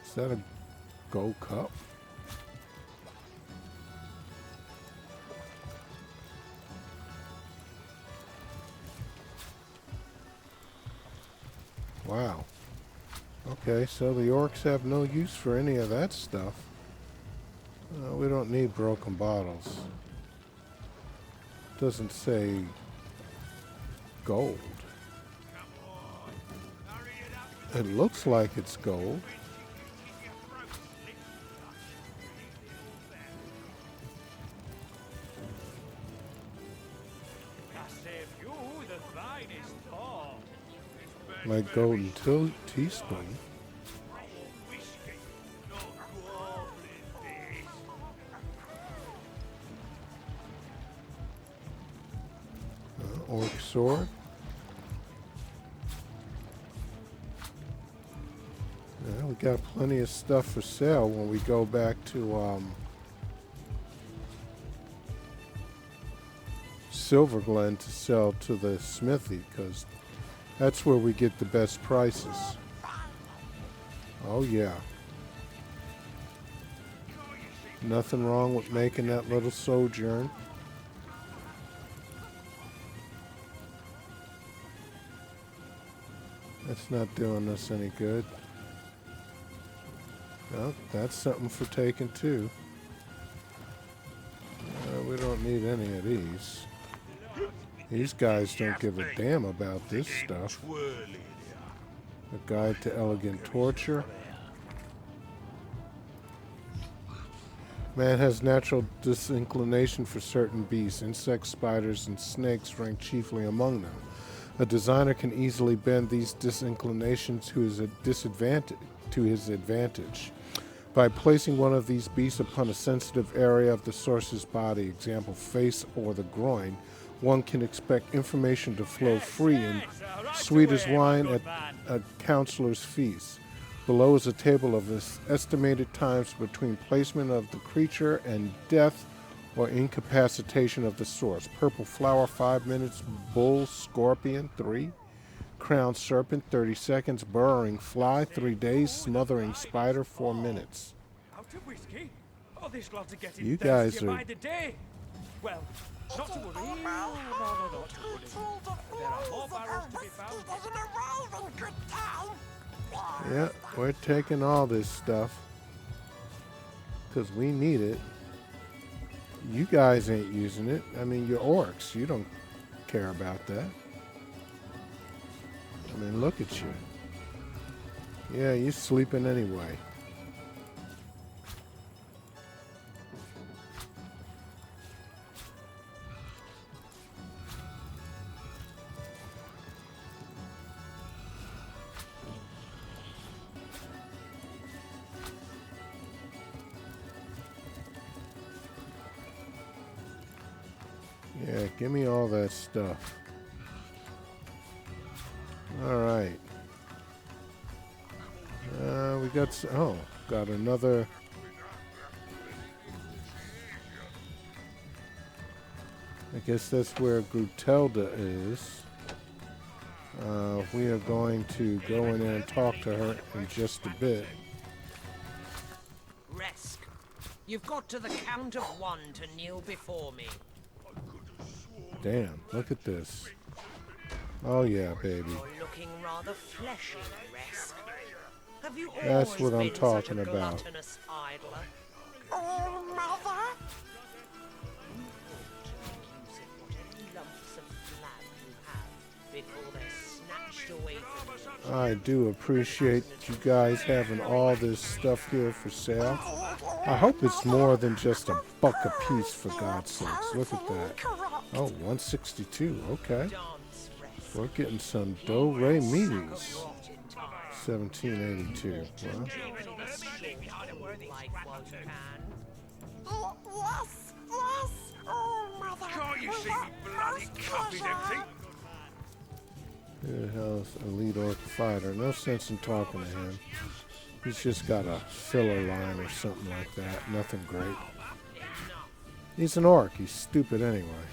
Is that a gold cup? Wow. Okay, so the orcs have no use for any of that stuff. We don't need broken bottles. Doesn't say gold. It looks like it's gold. Like golden teaspoon. Orc sword. Yeah, we got plenty of stuff for sale when we go back to Silver Glen to sell to the smithy, because that's where we get the best prices. Oh yeah. Nothing wrong with making that little sojourn. That's not doing us any good. Well, that's something for taking too. We don't need any of these. These guys don't give a damn about this stuff. A guide to elegant torture. Man has natural disinclination for certain beasts. Insects, spiders, and snakes rank chiefly among them. A designer can easily bend these disinclinations to his advantage. By placing one of these beasts upon a sensitive area of the source's body, example face or the groin, one can expect information to flow free and sweet as wine at a counselor's feast. Below is a table of estimated times between placement of the creature and death or incapacitation of the source. Purple flower, 5 minutes. Bull, scorpion, 3. Crowned serpent, 30 seconds. Burrowing fly, 3 days. Smothering spider, 4 minutes. Out of whiskey? Oh, this lot are getting You guys thirstier are... by the day. Well, not to worry. No, not to worry. There are more barrels to be found. Yeah, we're taking all this stuff because we need it. You guys ain't using it. I mean, you're orcs. You don't care about that. I mean, look at you. Yeah, you're sleeping anyway. Yeah, give me all that stuff. All right. We got got another. I guess that's where Grutelda is. We are going to go in there and talk to her in just a bit. Resk, you've got to the count of 1 to kneel before me. Damn, look at this. Oh yeah, baby. You're looking rather fleshy, Resk. Have you That's always what I'm been talking such a about. gluttonous idler? Oh, mother! Before they're snatched away from you. I do appreciate you guys having all this stuff here for sale. I hope it's more than just $1 a piece, for God's sakes. Look at that. Oh, 162. Okay. We're getting some do-re-mi's. 1782. Well. Yes, yes. Oh, mother. Can't you see me bloody cupping everything? Who the hell's Elite Orc Fighter? No sense in talking to him. He's just got a filler line or something like that. Nothing great. He's an orc. He's stupid anyway.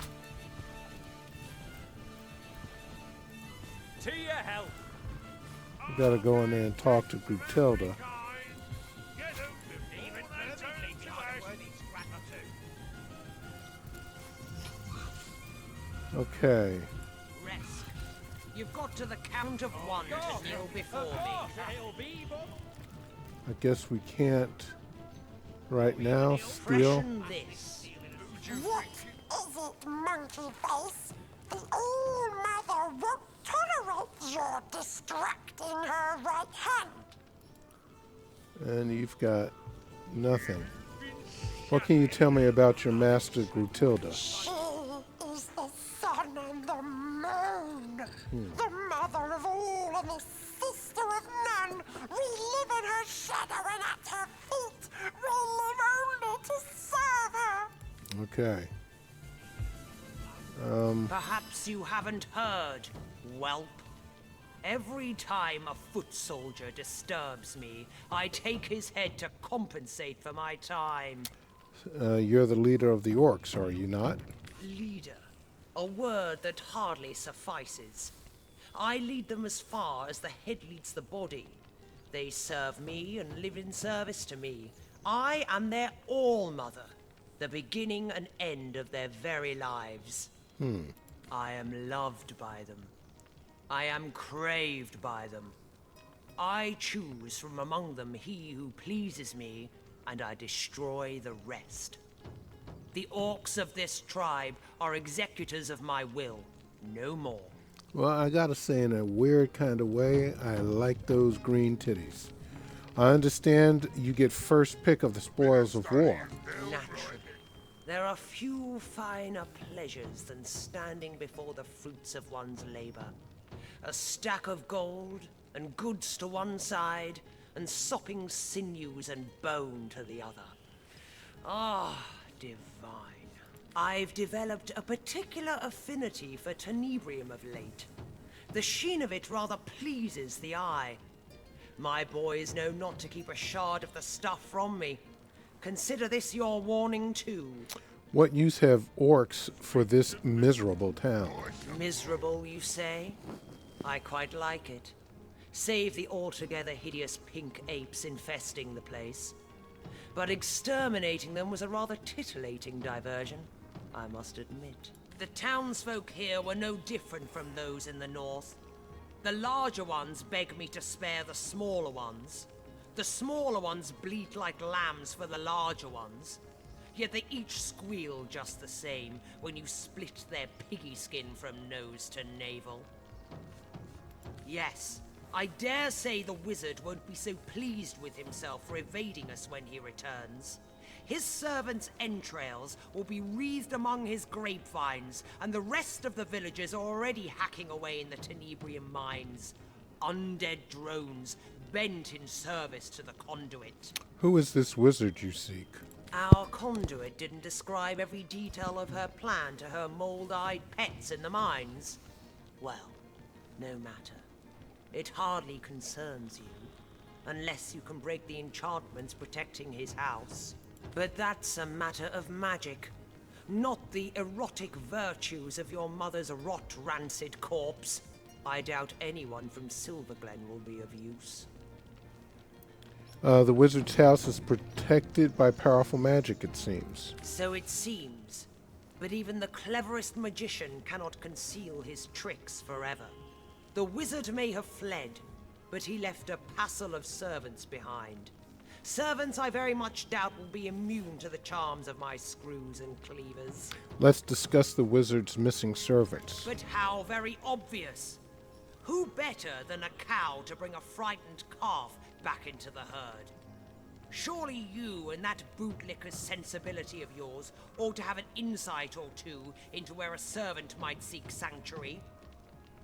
To your health. We gotta go in there and talk to Grutelda. Okay. Resk, you've got to the count of 1 to kneel before me. I guess we can't right now steal. This. What is it, monkey face? The All-Mother won't tolerate your distracting her right hand. And you've got nothing. What can you tell me about your master Grutilda? She is the sun and the moon, the mother of all and the sister of none. We live in her shadow and at her feet. We live only to serve her. Okay. Perhaps you haven't heard, whelp. Every time a foot soldier disturbs me, I take his head to compensate for my time. You're the leader of the orcs, are you not? Leader. A word that hardly suffices. I lead them as far as the head leads the body. They serve me and live in service to me. I am their all-mother, the beginning and end of their very lives. I am loved by them. I am craved by them. I choose from among them he who pleases me, and I destroy the rest. The orcs of this tribe are executors of my will, no more. Well, I gotta say, in a weird kind of way, I like those green titties. I understand you get first pick of the spoils of war. Naturally. There are few finer pleasures than standing before the fruits of one's labor. A stack of gold, and goods to one side, and sopping sinews and bone to the other. Ah, divine. I've developed a particular affinity for tenebrium of late. The sheen of it rather pleases the eye. My boys know not to keep a shard of the stuff from me. Consider this your warning too. What use have orcs for this miserable town? Miserable, you say? I quite like it. Save the altogether hideous pink apes infesting the place. But exterminating them was a rather titillating diversion, I must admit. The townsfolk here were no different from those in the north. The larger ones beg me to spare the smaller ones. The smaller ones bleat like lambs for the larger ones. Yet they each squeal just the same when you split their piggy skin from nose to navel. Yes, I dare say the wizard won't be so pleased with himself for evading us when he returns. His servants' entrails will be wreathed among his grapevines, and the rest of the villagers are already hacking away in the tenebrium mines. Undead drones bent in service to the conduit. Who is this wizard you seek? Our conduit didn't describe every detail of her plan to her mold-eyed pets in the mines. Well, no matter. It hardly concerns you, unless you can break the enchantments protecting his house. But that's a matter of magic, not the erotic virtues of your mother's rot-rancid corpse. I doubt anyone from Silverglen will be of use. The wizard's house is protected by powerful magic, it seems. So it seems. But even the cleverest magician cannot conceal his tricks forever. The wizard may have fled, but he left a passel of servants behind. Servants I very much doubt will be immune to the charms of my screws and cleavers. Let's discuss the wizard's missing servants. But how very obvious! Who better than a cow to bring a frightened calf back into the herd? Surely you and that bootlicker's sensibility of yours ought to have an insight or two into where a servant might seek sanctuary.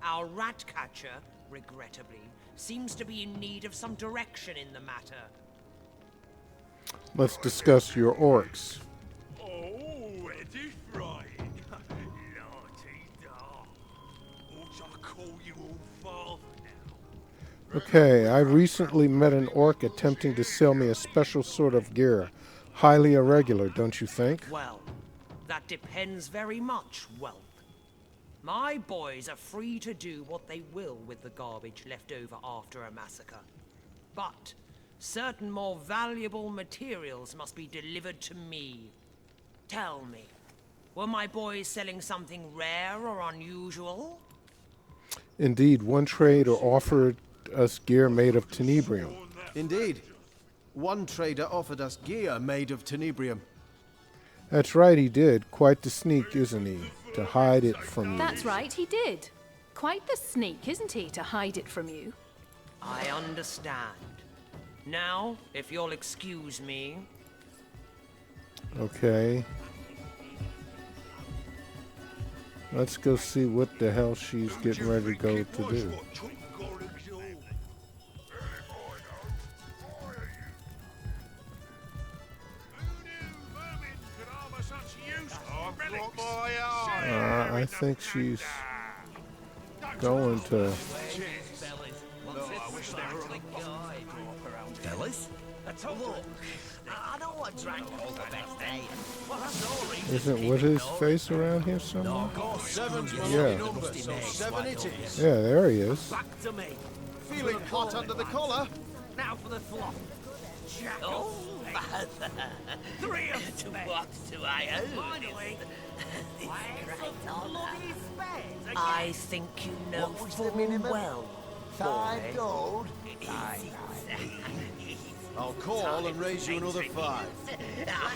Our rat catcher, regrettably, seems to be in need of some direction in the matter. Let's discuss your orcs. Oh, ready, Brian? Naughty dog. Ought I call you all father now? Okay, I recently met an orc attempting to sell me a special sort of gear. Highly irregular, don't you think? Well, that depends very much, whelp. My boys are free to do what they will with the garbage left over after a massacre. But certain more valuable materials must be delivered to me. Tell me, were my boys selling something rare or unusual? Indeed, one trader offered us gear made of tenebrium. Indeed. One trader offered us gear made of tenebrium. That's right, he did. Quite the sneak, isn't he? To hide it from you. That's right, he did. Quite the sneak, isn't he, to hide it from you? I understand. Now, if you'll excuse me. Okay. Let's go see what the hell she's getting ready to go to do. I think she's going to... Fellas? Look, I know I drank all the best ale. Well, that's no reason. Isn't with his face around here somewhere? Yeah. 7 it is. Yeah, there he is. Back to me. Feeling hot under the collar. Now for the flop. Oh, father. 3 of me. What do I owe? Finally. I think you know What was the full minimum? well. 5 boy. gold. I'll call and raise you another 5.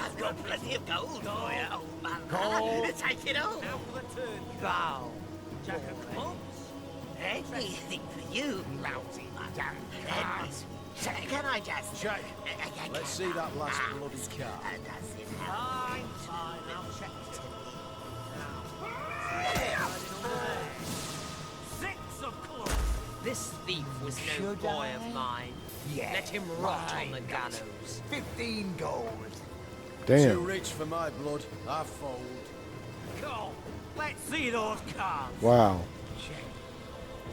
I've got plenty of gold for you, old man. Call. Take it all. Now for the turn. Bow. Jack of clubs. Anything for you, lousy man. Can I just... Check. Let's see that last bloody car. Fine, I'll check it. 6 of course. This thief was no Should boy I? of mine. Yeah. Let him rot on the Right. gallows. 15 gold. Damn. Too rich for my blood. I fold. Go. Let's see those cars. Wow.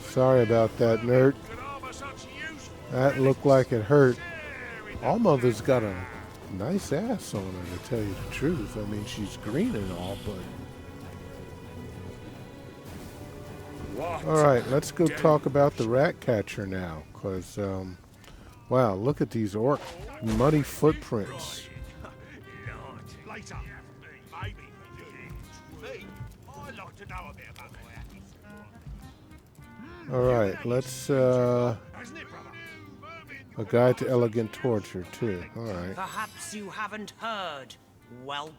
Sorry about that, nerd. That looked like it hurt. Allmother's got a nice ass on her, to tell you the truth. I mean, she's green and all, but... Alright, let's go talk about the rat catcher now, because, wow, look at these orc muddy footprints. Later. Maybe. Me? I'd like to know a bit about my habits. Alright, let's, a guide to elegant torture, too. Alright. Perhaps you haven't heard, whelp.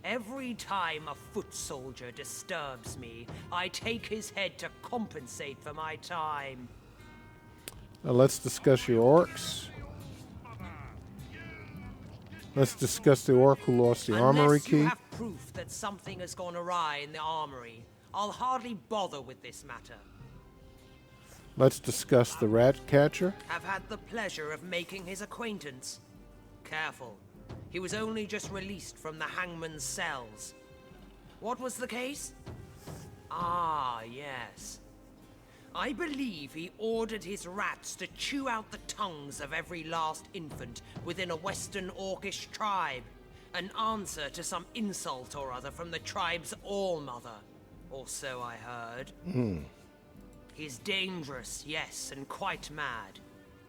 Every time a foot soldier disturbs me, I take his head to compensate for my time. Let's discuss your orcs. Let's discuss the orc who lost the armory Unless you key. have proof that something has gone awry in the armory, I'll hardly bother with this matter. Let's discuss the rat catcher. Have had the pleasure of making his acquaintance. Careful. He was only just released from the hangman's cells. What was the case? Ah, yes. I believe he ordered his rats to chew out the tongues of every last infant within a Western Orcish tribe. An answer to some insult or other from the tribe's all-mother. Or so I heard. He's dangerous, yes, and quite mad.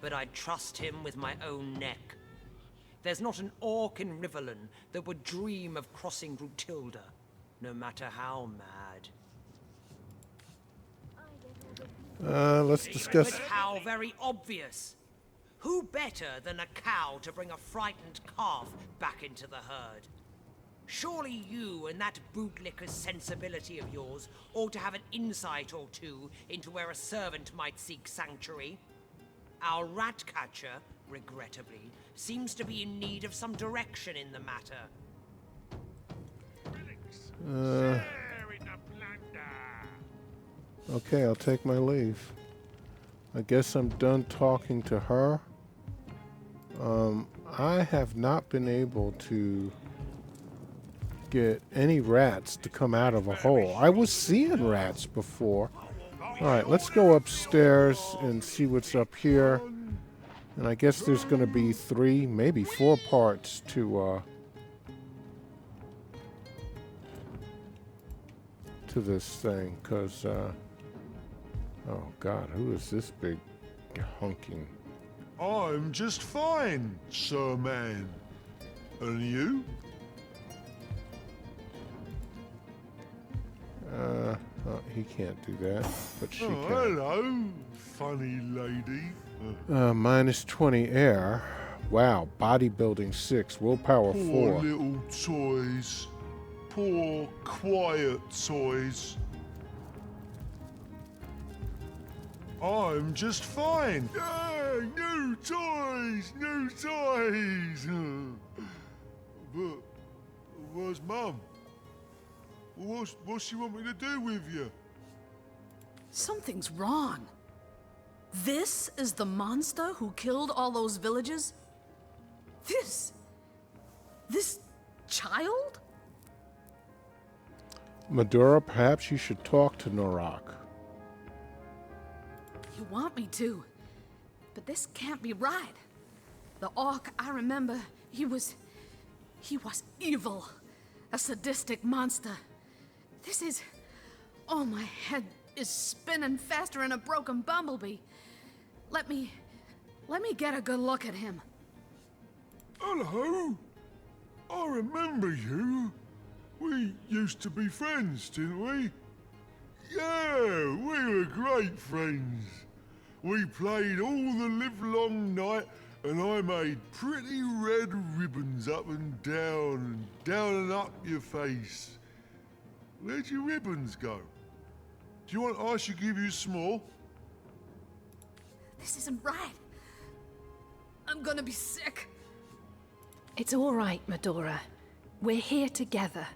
But I'd trust him with my own neck. There's not an orc in Riverland that would dream of crossing Rutilda, no matter how mad. Let's discuss... But how very obvious. Who better than a cow to bring a frightened calf back into the herd? Surely you and that bootlicker's sensibility of yours ought to have an insight or two into where a servant might seek sanctuary. Our rat catcher, regrettably, seems to be in need of some direction in the matter. Okay, I'll take my leave. I guess I'm done talking to her. I have not been able to get any rats to come out of a hole. I was seeing rats before. Alright, let's go upstairs and see what's up here. And I guess there's going to be 3, maybe 4 parts to this thing, because, oh God, who is this big hunking? I'm just fine, sir man. And you? Oh, he can't do that, but she can. Hello, funny lady. Minus 20 air. Wow, bodybuilding 6, willpower 4. Poor little toys. Poor, quiet toys. I'm just fine. Yeah, new toys, new toys. But where's Mum? What she want me to do with you? Something's wrong. This is the monster who killed all those villagers? This child? Madura, perhaps you should talk to Norak. You want me to, but this can't be right. The orc I remember, he was evil. A sadistic monster. This is... Oh, my head is spinning faster than a broken bumblebee. Let me get a good look at him. Hello. I remember you. We used to be friends, didn't we? Yeah, we were great friends. We played all the livelong night, and I made pretty red ribbons up and down and up your face. Where'd your ribbons go? Do you want I should give you some more? This isn't right. I'm gonna be sick. It's all right, Medora. We're here together.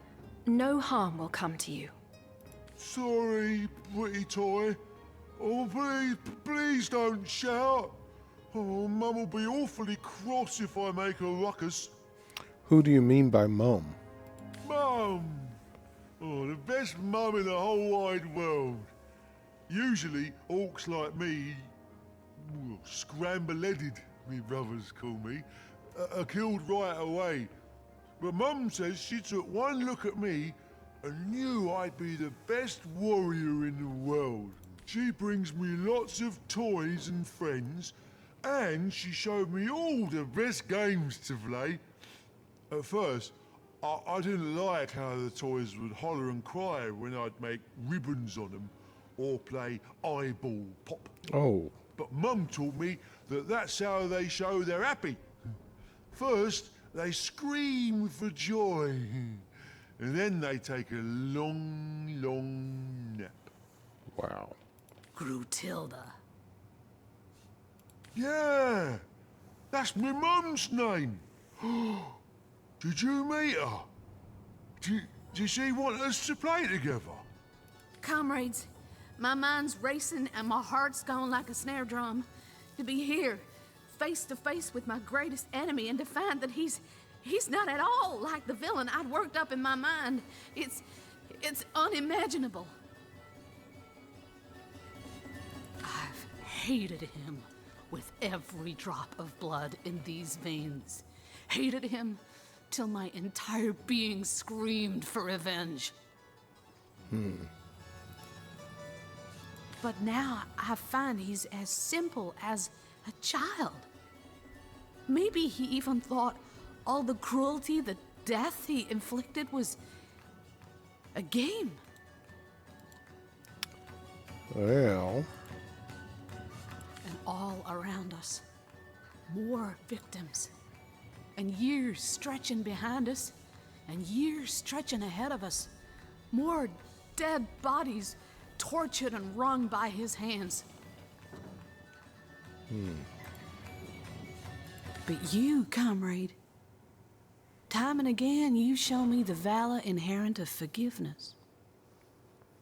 No harm will come to you. Sorry, pretty toy. Oh, please don't shout. Oh, Mum will be awfully cross if I make a ruckus. Who do you mean by Mum? Mum! Oh, the best mum in the whole wide world. Usually, orcs like me, scramble-headed, me brothers call me, are killed right away. But Mum says she took one look at me and knew I'd be the best warrior in the world. She brings me lots of toys and friends, and she showed me all the best games to play. At first, I didn't like how the toys would holler and cry when I'd make ribbons on them, or play eyeball pop. Oh. But Mum taught me that that's how they show they're happy. First, they scream for joy, and then they take a long, long nap. Wow. Grutilda. Yeah, that's my mum's name. Did you meet her? Did she want us to play together? Comrades, my mind's racing and my heart's going like a snare drum. To be here, face to face with my greatest enemy and to find that he's not at all like the villain I'd worked up in my mind. It's unimaginable. I've hated him with every drop of blood in these veins. Hated him till my entire being screamed for revenge. But now I find he's as simple as a child. Maybe he even thought all the cruelty, the death he inflicted was a game. Well. And all around us, more victims. And years stretching behind us, and years stretching ahead of us. More dead bodies tortured and wrung by his hands. But you, comrade, time and again you show me the valor inherent of forgiveness.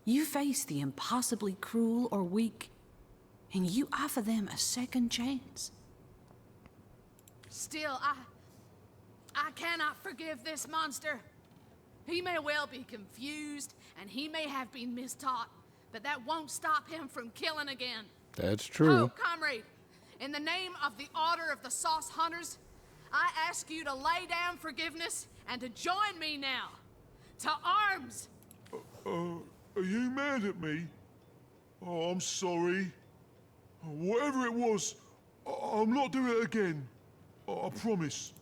You face the impossibly cruel or weak, and you offer them a second chance. Still, I cannot forgive this monster. He may well be confused, and he may have been mistaught, but that won't stop him from killing again. That's true. Oh, comrade, in the name of the Order of the Sauce Hunters, I ask you to lay down forgiveness and to join me now. To arms! Are you mad at me? Oh, I'm sorry. Whatever it was, I'm not doing it again. I promise.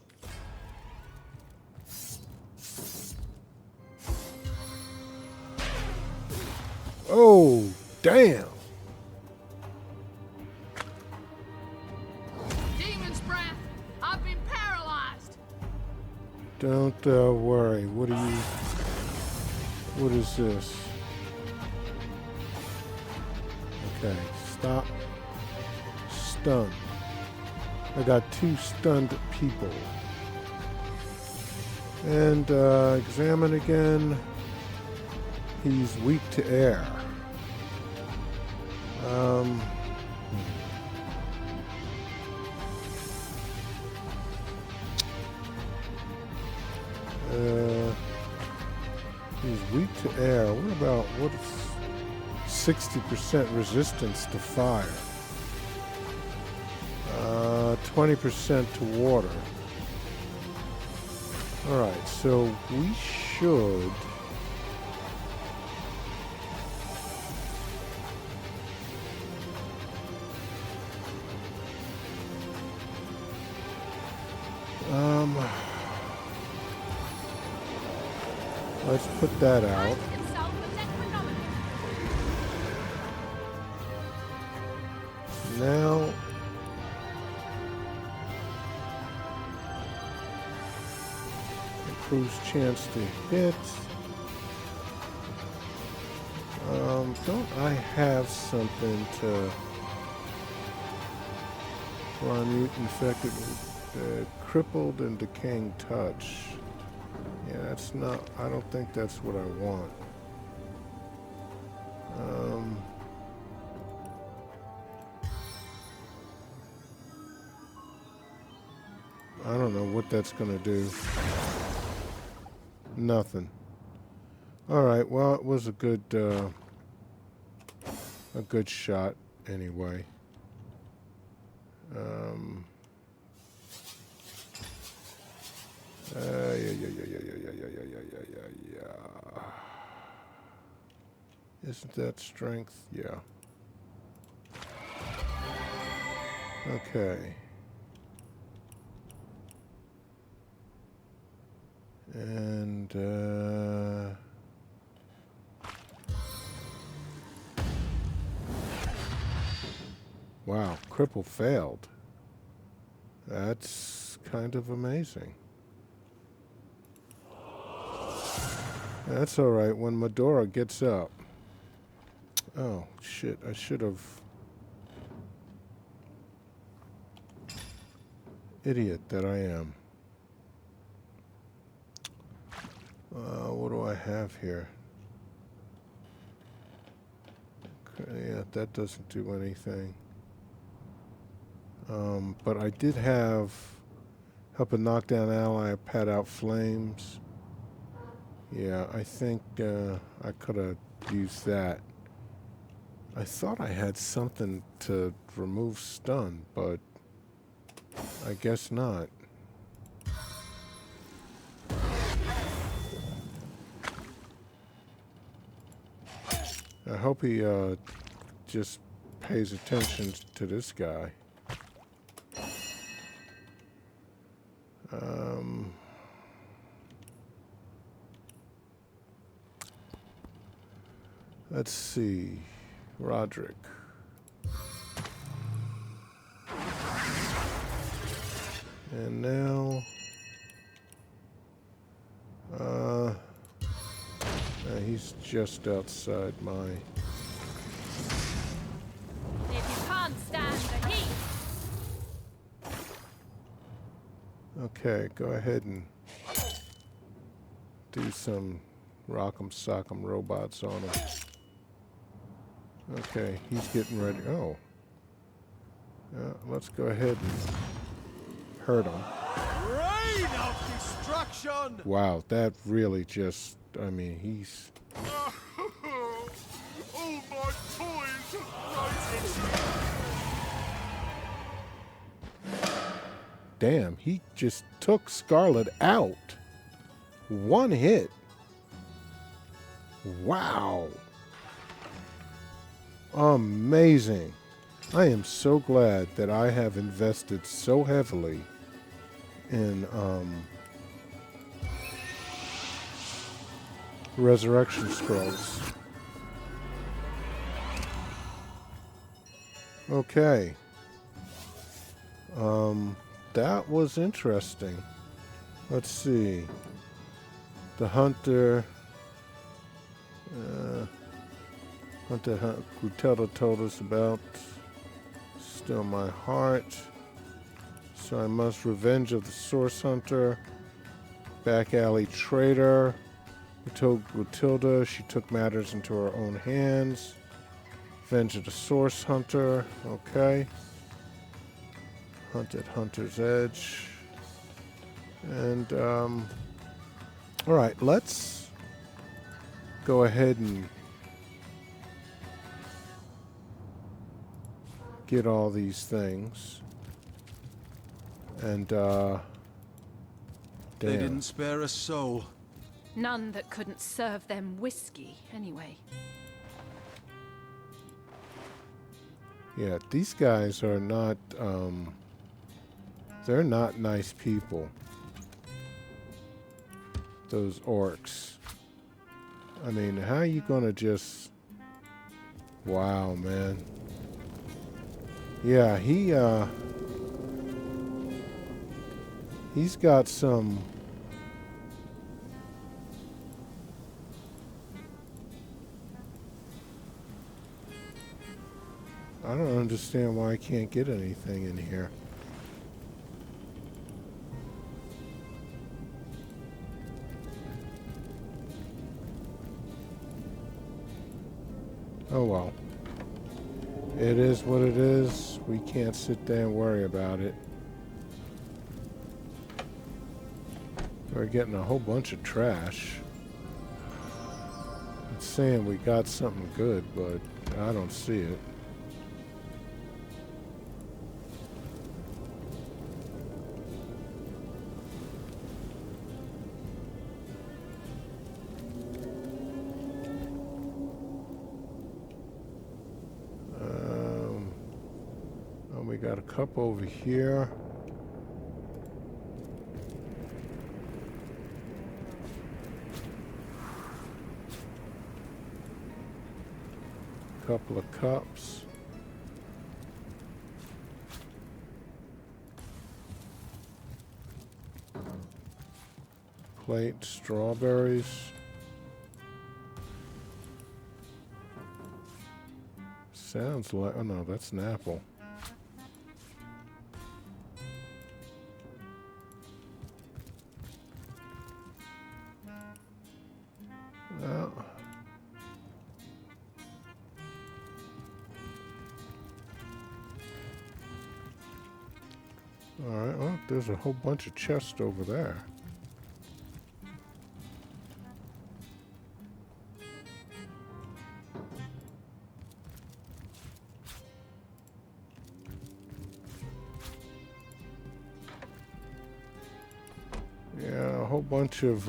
Oh, damn. Demon's breath! I've been paralyzed! Don't worry. What is this? Okay, stop. Stun. I got 2 stunned people. And examine again. He's weak to air. He's weak to air. What is 60% resistance to fire? 20% to water. Alright, so we should... let's put that out. Now, improves chance to hit. Don't I have something to Mute infected with crippled and decaying touch. Yeah, that's not... I don't think that's what I want. I don't know what that's gonna do. Nothing. Alright, well, it was a good shot anyway. Yeah. Isn't that strength? Yeah. Okay. And, wow, cripple failed. That's kind of amazing. That's alright, when Medora gets up. Oh, shit, I should have... Idiot that I am. What do I have here? Okay, yeah, that doesn't do anything. But I did have help a knockdown ally, pat out flames. Yeah, I think I could have used that. I thought I had something to remove stun, but I guess not. I hope he just pays attention to this guy. Let's see. Roderick. And now... he's just outside my... If you can't stand the heat... Okay, go ahead and do some rock'em sock'em robots on him. Okay, he's getting ready. Oh. Let's go ahead and hurt him. Rain of destruction! Wow, that really just... I mean, he's... All my toys are Damn, he just took Scarlet out. One hit. Wow. Amazing. I am so glad that I have invested so heavily in Resurrection Scrolls. Okay. That was interesting. Let's see. The Hunter... Hunter Grutelda told us about. Still my heart. So I must revenge of the Source Hunter. Back alley traitor. We told Grutilda she took matters into her own hands. Revenge of the Source Hunter. Okay. Hunt at Hunter's Edge. And, alright, let's go ahead and get all these things. And, They damn. didn't spare a soul. None that couldn't serve them whiskey, anyway. Yeah, these guys are not, they're not nice people. Those orcs. I mean, how are you gonna just... Wow, man. Yeah, he's got some... I don't understand why I can't get anything in here. Oh well. It is what it is. We can't sit there and worry about it. We're getting a whole bunch of trash. It's saying we got something good, but I don't see it. We got a cup over here. Couple of cups. Plate, strawberries. Sounds like, oh no, that's an apple. Alright, well, there's a whole bunch of chests over there. Yeah, a whole bunch of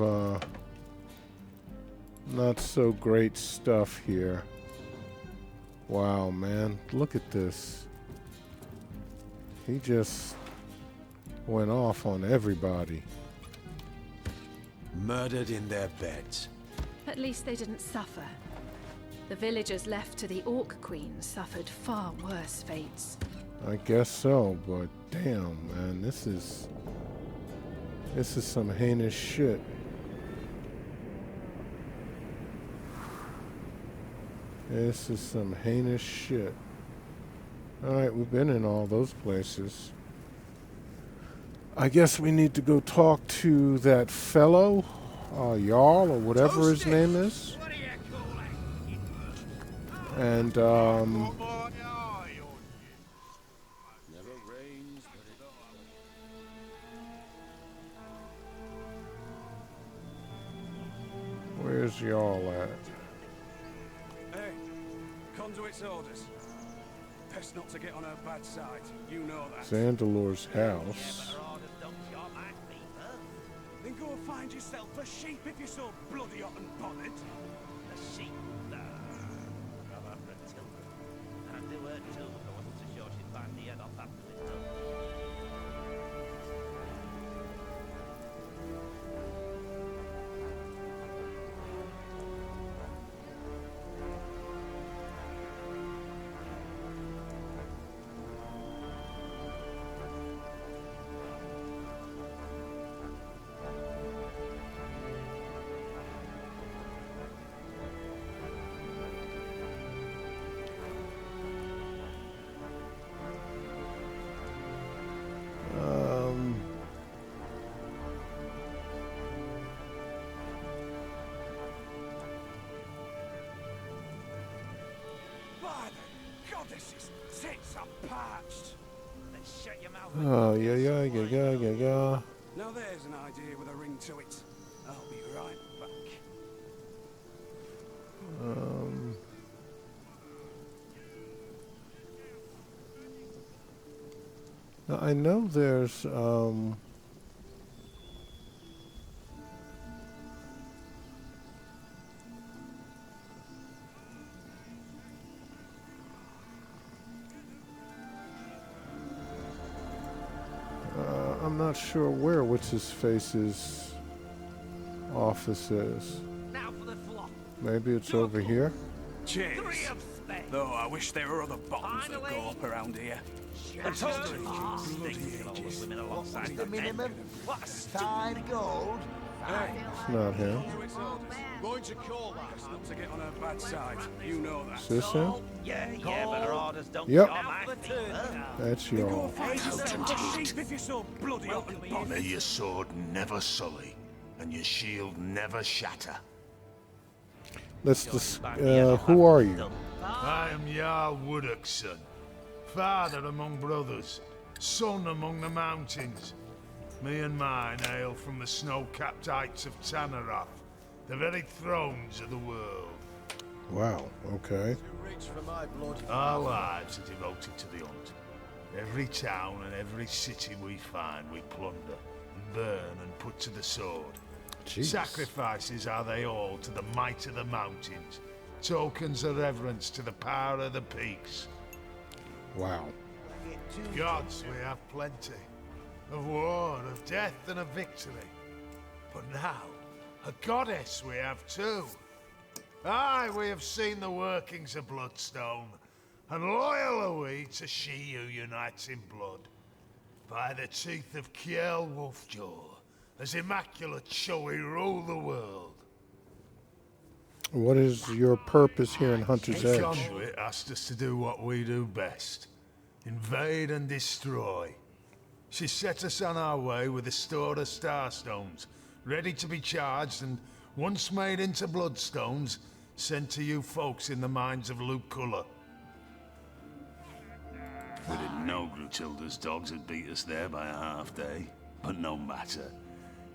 not so great stuff here. Wow, man, look at this. He just went off on everybody. Murdered in their beds. At least they didn't suffer. The villagers left to the Orc Queen suffered far worse fates. I guess so, but damn, man, this is some heinous shit. This is some heinous shit. Alright, we've been in all those places. I guess we need to go talk to that fellow, Jarl, or whatever his name is. And, where's Jarl at? Hey, Conduit's orders. Best not to get on her bad side. You know that. Zandelor's house. Then go and find yourself a sheep if you're so bloody hot and bothered. A sheep? Nah. I'd rather have Matilda. And I'd do her too if I wasn't so sure she'd bite the head off after it's done. Tits are parched. Then shut your mouth. Oh, yeah. Now there's an idea with a ring to it. I'll be right back. Now I know there's I'm not sure where What's-His-Face's office is. Now for the flop. Maybe it's over here? Cheers. Though I wish there were other bottoms that go up around here. I told you, bloody ages. What was the minimum? 5 gold? It's not him. Going to call that. Best not to get on her bad side. You know that. Is this him? Yeah, but her orders don't Yep. show my fever. That's Jarl. If you're so bloody hot and bothered. May your sword never sully, and your shield never shatter. Let's who are you? I am Jarl Woodokson, father among brothers, son among the mountains. Me and mine hail from the snow-capped heights of Tanaroth, the very thrones of the world. Wow, okay. Our lives are devoted to the hunt. Every town and every city we find, we plunder, and burn, and put to the sword. Jeez. Sacrifices are they all to the might of the mountains, tokens of reverence to the power of the peaks. Wow. Gods we have plenty, of war, of death, and of victory. But now, a goddess we have too. Aye, we have seen the workings of Bloodstone, and loyal are we to she who unites in blood. By the teeth of Kjell Wolfjaw, as immaculate shall we rule the world. What is your purpose here in Hunter's The Edge? Conduit asked us to do what we do best. Invade and destroy. She set us on our way with a store of Starstones, ready to be charged and, once made into Bloodstones, sent to you folks in the mines of Luculla. We didn't know Grutilda's dogs had beat us there by a half day, but no matter.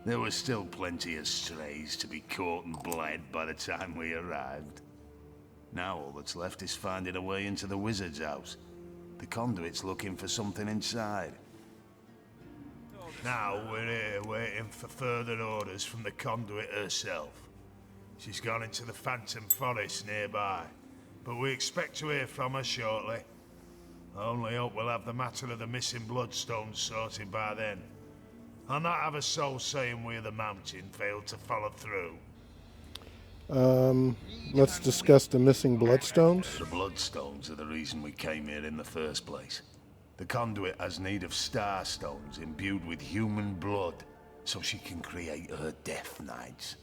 There were still plenty of strays to be caught and bled by the time we arrived. Now all that's left is finding a way into the wizard's house. The Conduit's looking for something inside. Now we're here waiting for further orders from the Conduit herself. She's gone into the Phantom Forest nearby, but we expect to hear from her shortly. I only hope we'll have the matter of the missing Bloodstones sorted by then. I'll not have a soul saying we of the mountain failed to follow through. Let's discuss the missing Bloodstones. The Bloodstones are the reason we came here in the first place. The Conduit has need of Starstones imbued with human blood, so she can create her Death Knights.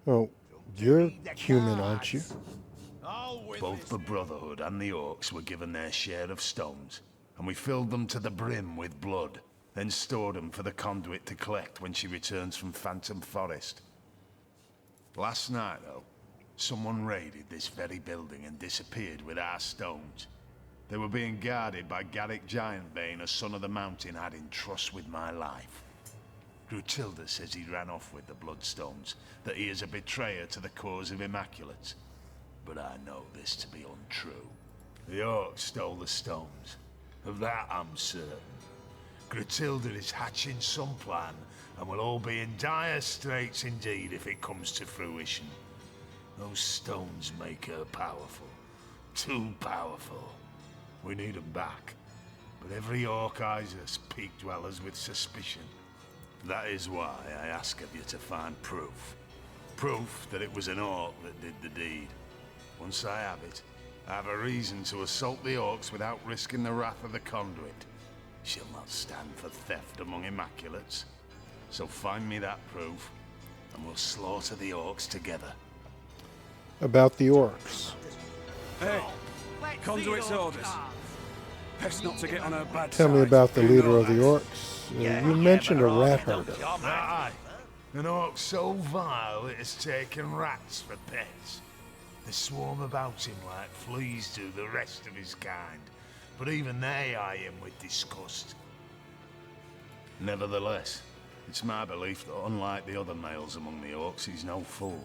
Oh, you're human, aren't you? Both the Brotherhood and the Orcs were given their share of stones, and we filled them to the brim with blood, then stored them for the Conduit to collect when she returns from Phantom Forest. Last night, though, someone raided this very building and disappeared with our stones. They were being guarded by Garrick Giantbane, a son of the mountain had in trust with my life. Grutilda says he ran off with the Bloodstones, that he is a betrayer to the cause of Immaculates. But I know this to be untrue. The Orcs stole the stones. Of that I'm certain. Grutilda is hatching some plan, and we'll all be in dire straits indeed if it comes to fruition. Those stones make her powerful. Too powerful. We need them back. But every Orc eyes us, peak dwellers, with suspicion. That is why I ask of you to find proof. Proof that it was an Orc that did the deed. Once I have it, I have a reason to assault the Orcs without risking the wrath of the Conduit. She'll not stand for theft among Immaculates. So find me that proof, and we'll slaughter the Orcs together. About the Orcs. Hey, Conduit's orders. Best not to get on her bad Tell me side. about the leader of the Orcs. You mentioned a rat herder. Aye. An Orc so vile it has taken rats for pets. They swarm about him like fleas do the rest of his kind, but even they eye him with disgust. Nevertheless, it's my belief that unlike the other males among the Orcs, he's no fool.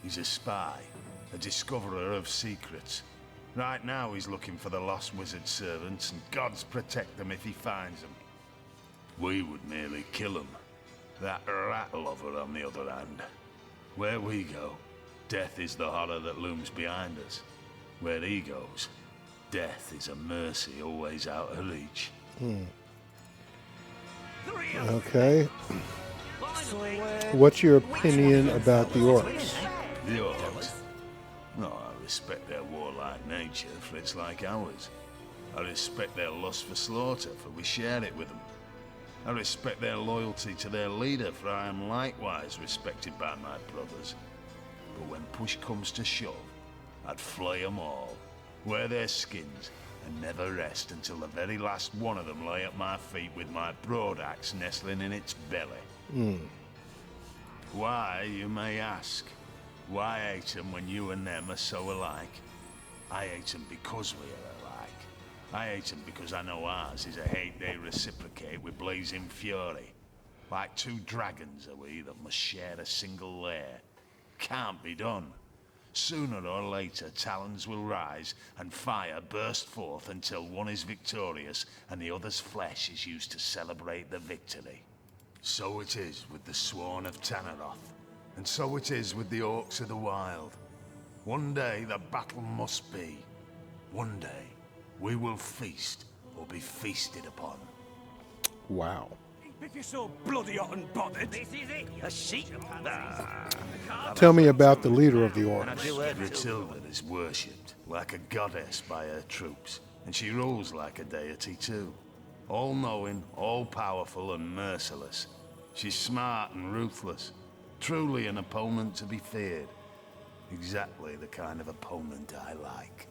He's a spy, a discoverer of secrets. Right now he's looking for the lost wizard servants, and gods protect them if he finds them. We would merely kill him. That rat lover on the other hand. Where we go, death is the horror that looms behind us. Where he goes, death is a mercy always out of reach. Okay. What's your opinion about the Orcs? The Orcs? No, I respect their warlike nature, for it's like ours. I respect their lust for slaughter, for we share it with them. I respect their loyalty to their leader, for I am likewise respected by my brothers. But when push comes to shove, I'd flay them all, wear their skins, and never rest until the very last one of them lay at my feet with my broadaxe nestling in its belly. Why, you may ask? Why hate them when you and them are so alike? I hate them because we are alike. I hate them because I know ours is a hate they reciprocate with blazing fury. Like two dragons are we that must share a single lair. Can't be done. Sooner or later, talons will rise and fire burst forth until one is victorious and the other's flesh is used to celebrate the victory. So it is with the Sworn of Tanneroth, and so it is with the Orcs of the Wild. One day the battle must be. One day we will feast or be feasted upon. Wow. If you're so bloody hot and bothered. This is it, a sheep. Tell me about the leader of the Orcs. Gratilda is worshipped like a goddess by her troops, and she rules like a deity too. All-knowing, all-powerful and merciless. She's smart and ruthless. Truly an opponent to be feared. Exactly the kind of opponent I like.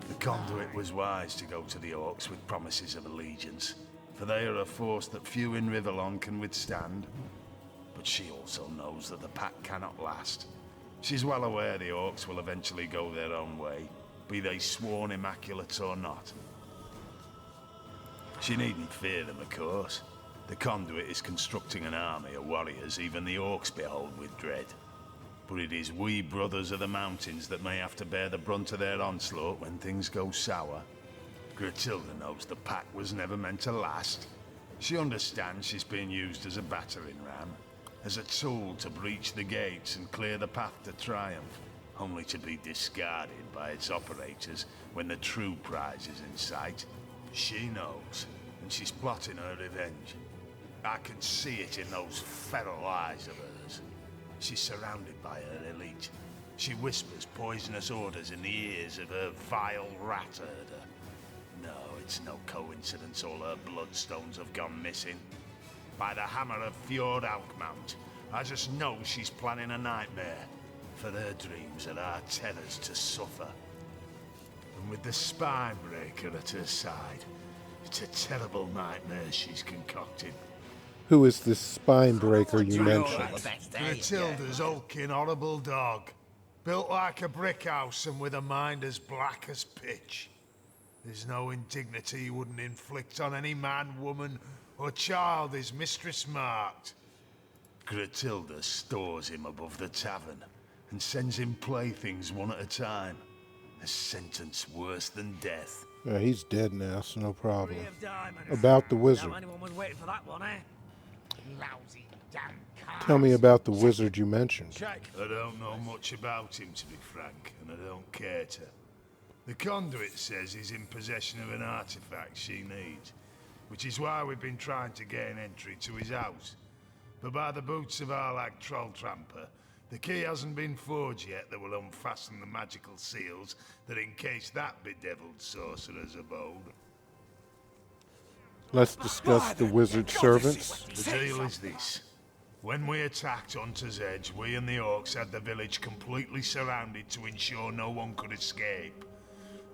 The Conduit was wise to go to the Orcs with promises of allegiance, for they are a force that few in Rivellon can withstand. But she also knows that the pact cannot last. She's well aware the Orcs will eventually go their own way, be they sworn immaculate or not. She needn't fear them, of course. The Conduit is constructing an army of warriors even the Orcs behold with dread. But it is we brothers of the mountains that may have to bear the brunt of their onslaught when things go sour. Gratilda knows the pact was never meant to last. She understands she's being used as a battering ram, as a tool to breach the gates and clear the path to triumph, only to be discarded by its operators when the true prize is in sight. She knows, and she's plotting her revenge. I can see it in those feral eyes of hers. She's surrounded by her elite. She whispers poisonous orders in the ears of her vile rat herder. No, it's no coincidence all her bloodstones have gone missing. By the hammer of Fjord Alkmount, I just know she's planning a nightmare. For her dreams are our terrors to suffer. And with the Spinebreaker at her side, it's a terrible nightmare she's concocted. Who is this spine breaker you mentioned? Gratilda's hulking, horrible dog. Built like a brick house and with a mind as black as pitch. There's no indignity he wouldn't inflict on any man, woman, or child his mistress marked. Gratilda stores him above the tavern and sends him playthings one at a time. A sentence worse than death. He's dead now, so no problem. About the wizard. Anyone was waiting for that one, eh? Lousy damn Tell me about the wizard you mentioned. I don't know much about him, to be frank, and I don't care to. The Conduit says he's in possession of an artifact she needs, which is why we've been trying to gain entry to his house. But by the boots of Arlag Trolltramper, the key hasn't been forged yet that will unfasten the magical seals that encase that bedeviled sorcerer's abode. Let's discuss the wizard's servants. The deal is this. When we attacked Hunter's Edge, we and the Orcs had the village completely surrounded to ensure no one could escape.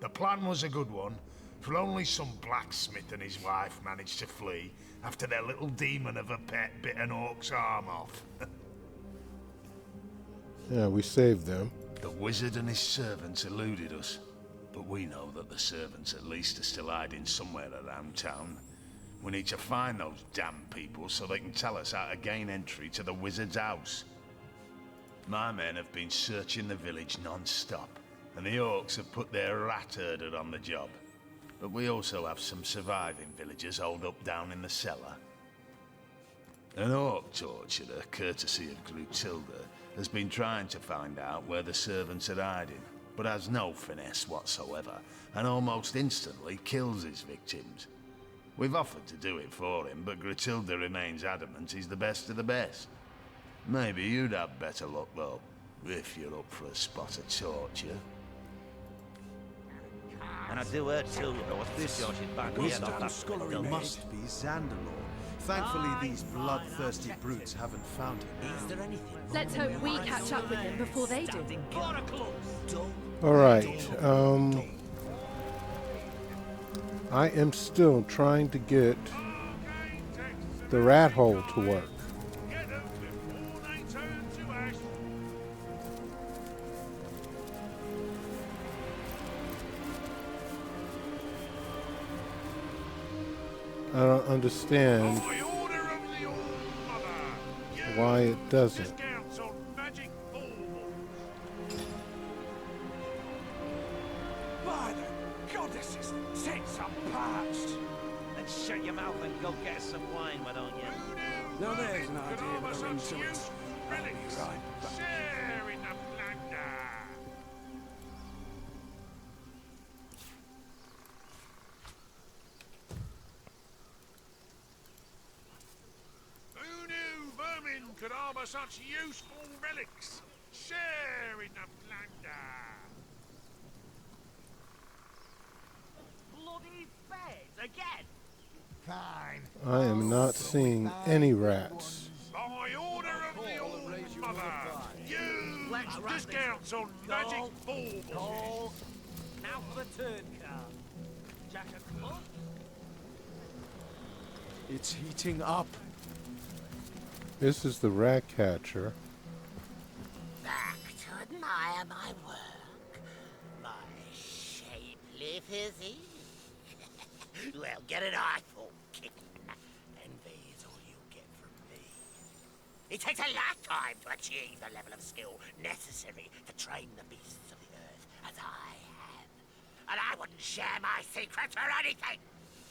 The plan was a good one, for only some blacksmith and his wife managed to flee after their little demon of a pet bit an Orc's arm off. Yeah, we saved them. The wizard and his servants eluded us, but we know that the servants at least are still hiding somewhere around town. We need to find those damn people so they can tell us how to gain entry to the wizard's house. My men have been searching the village non-stop, and the Orcs have put their rat herder on the job. But we also have some surviving villagers holed up down in the cellar. An Orc torturer, courtesy of Gratilda, has been trying to find out where the servants are hiding, but has no finesse whatsoever, and almost instantly kills his victims. We've offered to do it for him, but Gratilda remains adamant he's the best of the best. Maybe you'd have better luck, though, if you're up for a spot of torture. And I do hurt too, This wisdom scullery must be Xandalore. Thankfully, these bloodthirsty brutes haven't found him. Is there anything? Let's hope we catch up with him before they do. All right. I am still trying to get the rat hole to work. I don't understand why it doesn't. By the goddesses, set some parched. And shut your mouth and go get us some wine, why don't you? Now there's an idea of going to it. Right. Share in the plunder. Who knew vermin could harbour such useful relics? Share in the plunder. Bloody feds again! Fine. I am not seeing any rats. By order of the Old Mother, you discounts on magic baubles. Now for the turn card. Jack a club? It's heating up. This is the rat catcher. Back to admire my work. My shapely physique. Well, get an eyeful, kitten. Envy's all you get from me. It takes a lifetime to achieve the level of skill necessary to train the beasts of the earth as I have. And I wouldn't share my secrets for anything.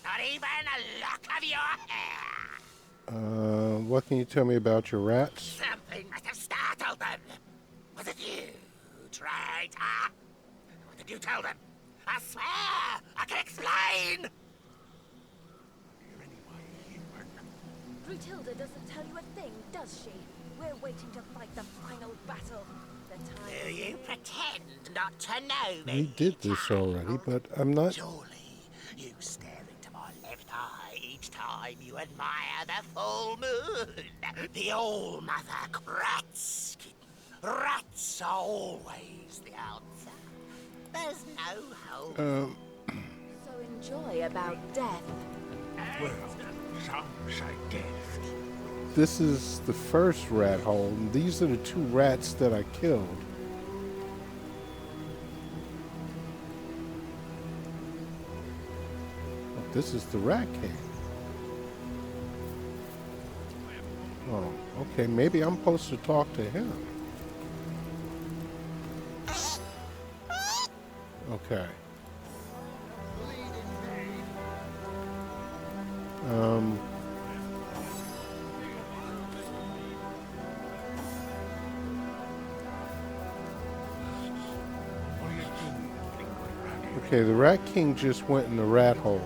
Not even a lock of your hair. What can you tell me about your rats? Something must have startled them. Was it you, traitor? What did you tell them? I swear, I can explain! Brutilda doesn't tell you a thing, does she? We're waiting to fight the final battle. The time. Do you pretend not to know me? We did this already, but I'm not... Surely you stare into my left eye each time you admire the full moon. The All-Mother rats, kitten. Rats are always the answer. There's no hope. So enjoy about death. Well, some say death. This is the first rat hole, and these are the two rats that I killed. Oh, this is the Rat King. Oh, okay, maybe I'm supposed to talk to him. Okay. Okay, the Rat King just went in the rat hole.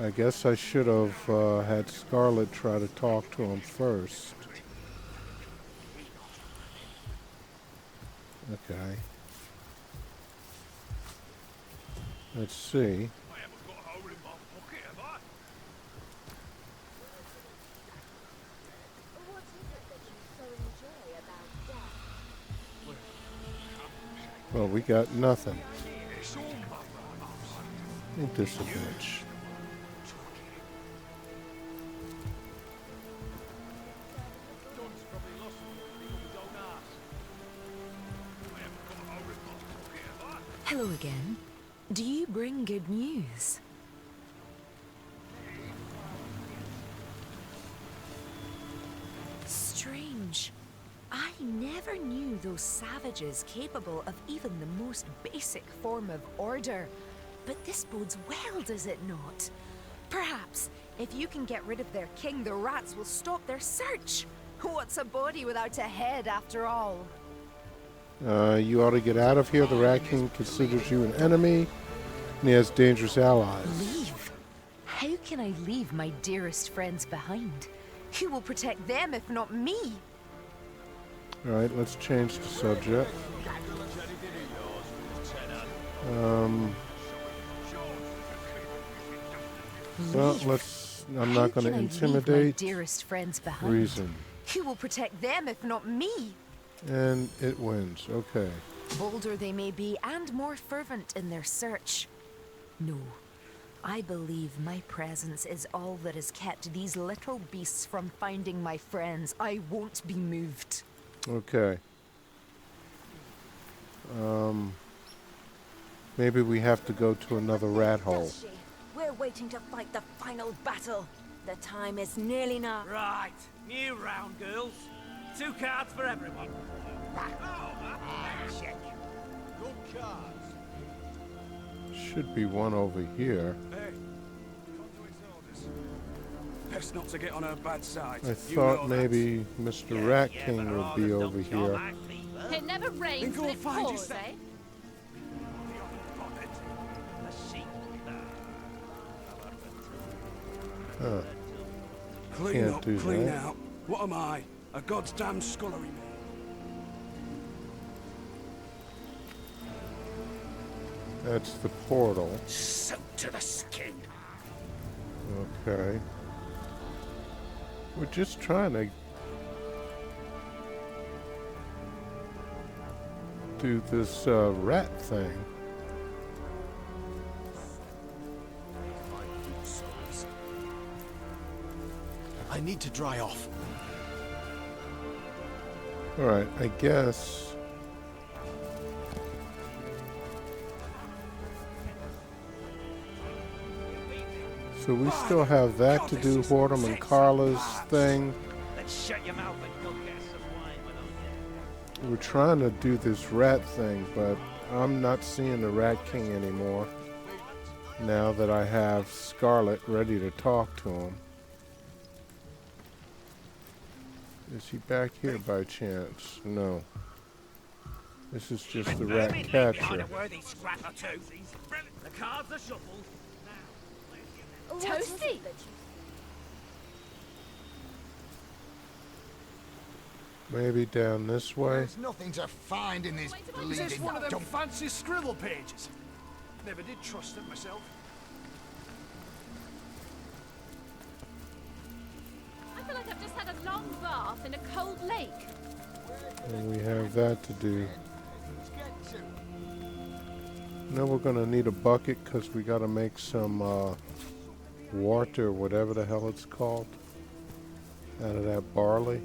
I guess I should have had Scarlet try to talk to him first. Okay. Let's see. Well, we got nothing. Ain't this a bitch? Hello again. Do you bring good news? Strange. I never knew those savages capable of even the most basic form of order. But this bodes well, does it not? Perhaps, if you can get rid of their king, the rats will stop their search. What's a body without a head, after all? You ought to get out of here. The Rat King considers you an enemy, and he has dangerous allies. Leave? How can I leave my dearest friends behind? Who will protect them if not me? Alright, let's change the subject. Well, I'm not going to intimidate. Dearest friends behind? Reason. Who will protect them if not me? And it wins. Okay. Bolder they may be and more fervent in their search. No, I believe my presence is all that has kept these little beasts from finding my friends. I won't be moved. Maybe we have to go to another rat hole. Does she? We're waiting to fight the final battle. The time is nearly now. Right, new round, girls. 2 cards for everyone. Check. Good cards. Should be one over here. Hey, Conduit's orders. Best not to get on her bad side. I You thought know that. maybe Mr. Rat King would be over here. It never rains, but it pours, eh? Huh. Clean Can't up, do clean that. out. What am I? A goddamn scullery maid? That's the portal. Soaked to the skin. Okay. We're just trying to do this rat thing. I need to dry off. Alright, I guess. So we still have that to do, Hortum and Carla's thing. Let's shut your mouth and go get some wine, why don't you? We're trying to do this rat thing, but I'm not seeing the Rat King anymore. Now that I have Scarlet ready to talk to him. Is he back here by chance? No. This is just the rat catcher. The cards are shuffled. Toasty! Maybe down this way. There's nothing to find in this Is this bleeding one of them dump. fancy scribble pages? Never did trust them myself. I feel like I've just had a long bath in a cold lake. And we have that to do. Now we're gonna need a bucket because we gotta make some water, whatever the hell it's called, out of that barley.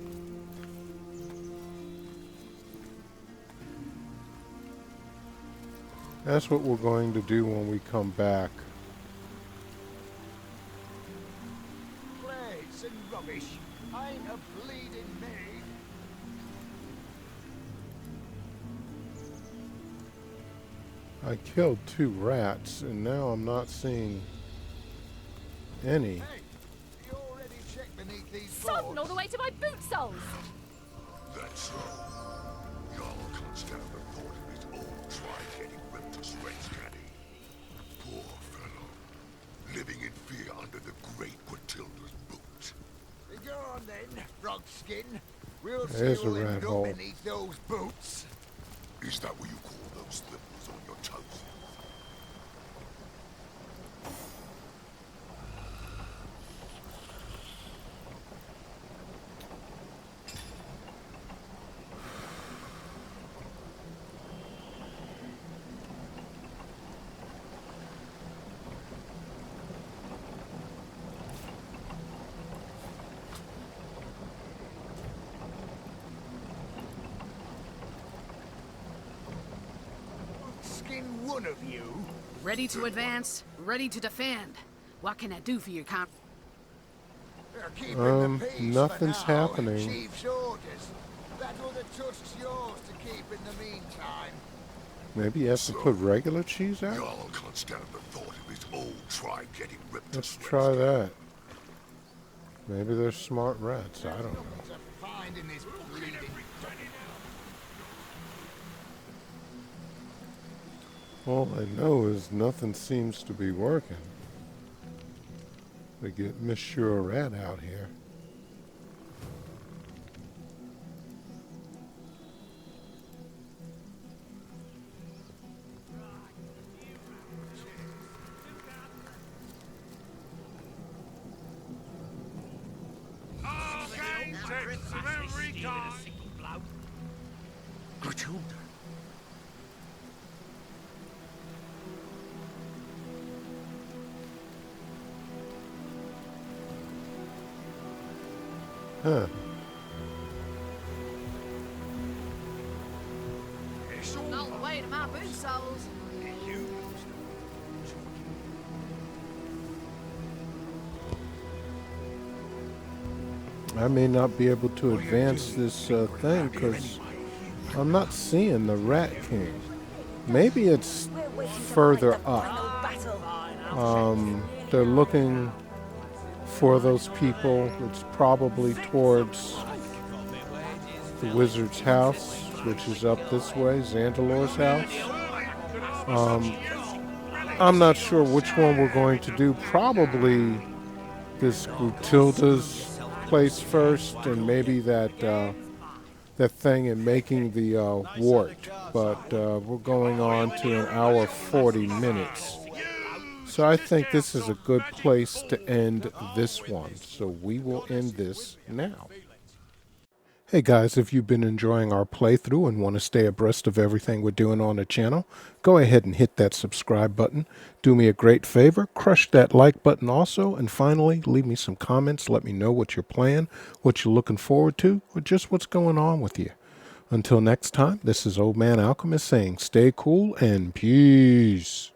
That's what we're going to do when we come back. Plagues and rubbish. I'm a bleeding maid. I killed 2 rats and now I'm not seeing any. Hey, you already checked beneath these Sodden boards? all the way to my boot soles! That's so. Jarl can't stand the thought of his old tribe getting ripped to shreds, can he? Poor fellow. Living in fear under the great Quatilda's boot. Go on then, frog skin. We'll There's see a who'll rat end up hole. beneath those boots. Is that what you call those slippers on your toes? Skin one of you. Ready to advance, ready to defend. What can I do for you, Con? Keeping the peace Nothing's for now. happening. Chief's orders. That other tusk's yours to keep in the meantime. Maybe you have to put regular cheese out? Jarl can't stand the thought of his old tribe getting ripped Let's to shreds. try that. Maybe they're smart rats, I don't know. To find in this bleeding dump. All I know is nothing seems to be working. We get Monsieur Rat out here. Grachilda. Huh. All the way to my boot soles. You I may not be able to advance this thing because I'm not seeing the Rat King. Maybe it's further up. They're looking for those people. It's probably towards the wizard's house, which is up this way, Xandalor's house. I'm not sure which one we're going to do. Probably this Gruntilda's place first, and maybe that that thing in making the wart. But we're going on to an hour 40 minutes. So I think this is a good place to end this one. So we will end this now. Hey guys, if you've been enjoying our playthrough and want to stay abreast of everything we're doing on the channel, go ahead and hit that subscribe button. Do me a great favor, crush that like button also, and finally, leave me some comments. Let me know what you're playing, what you're looking forward to, or just what's going on with you. Until next time, this is Old Man Alchemist saying stay cool and peace.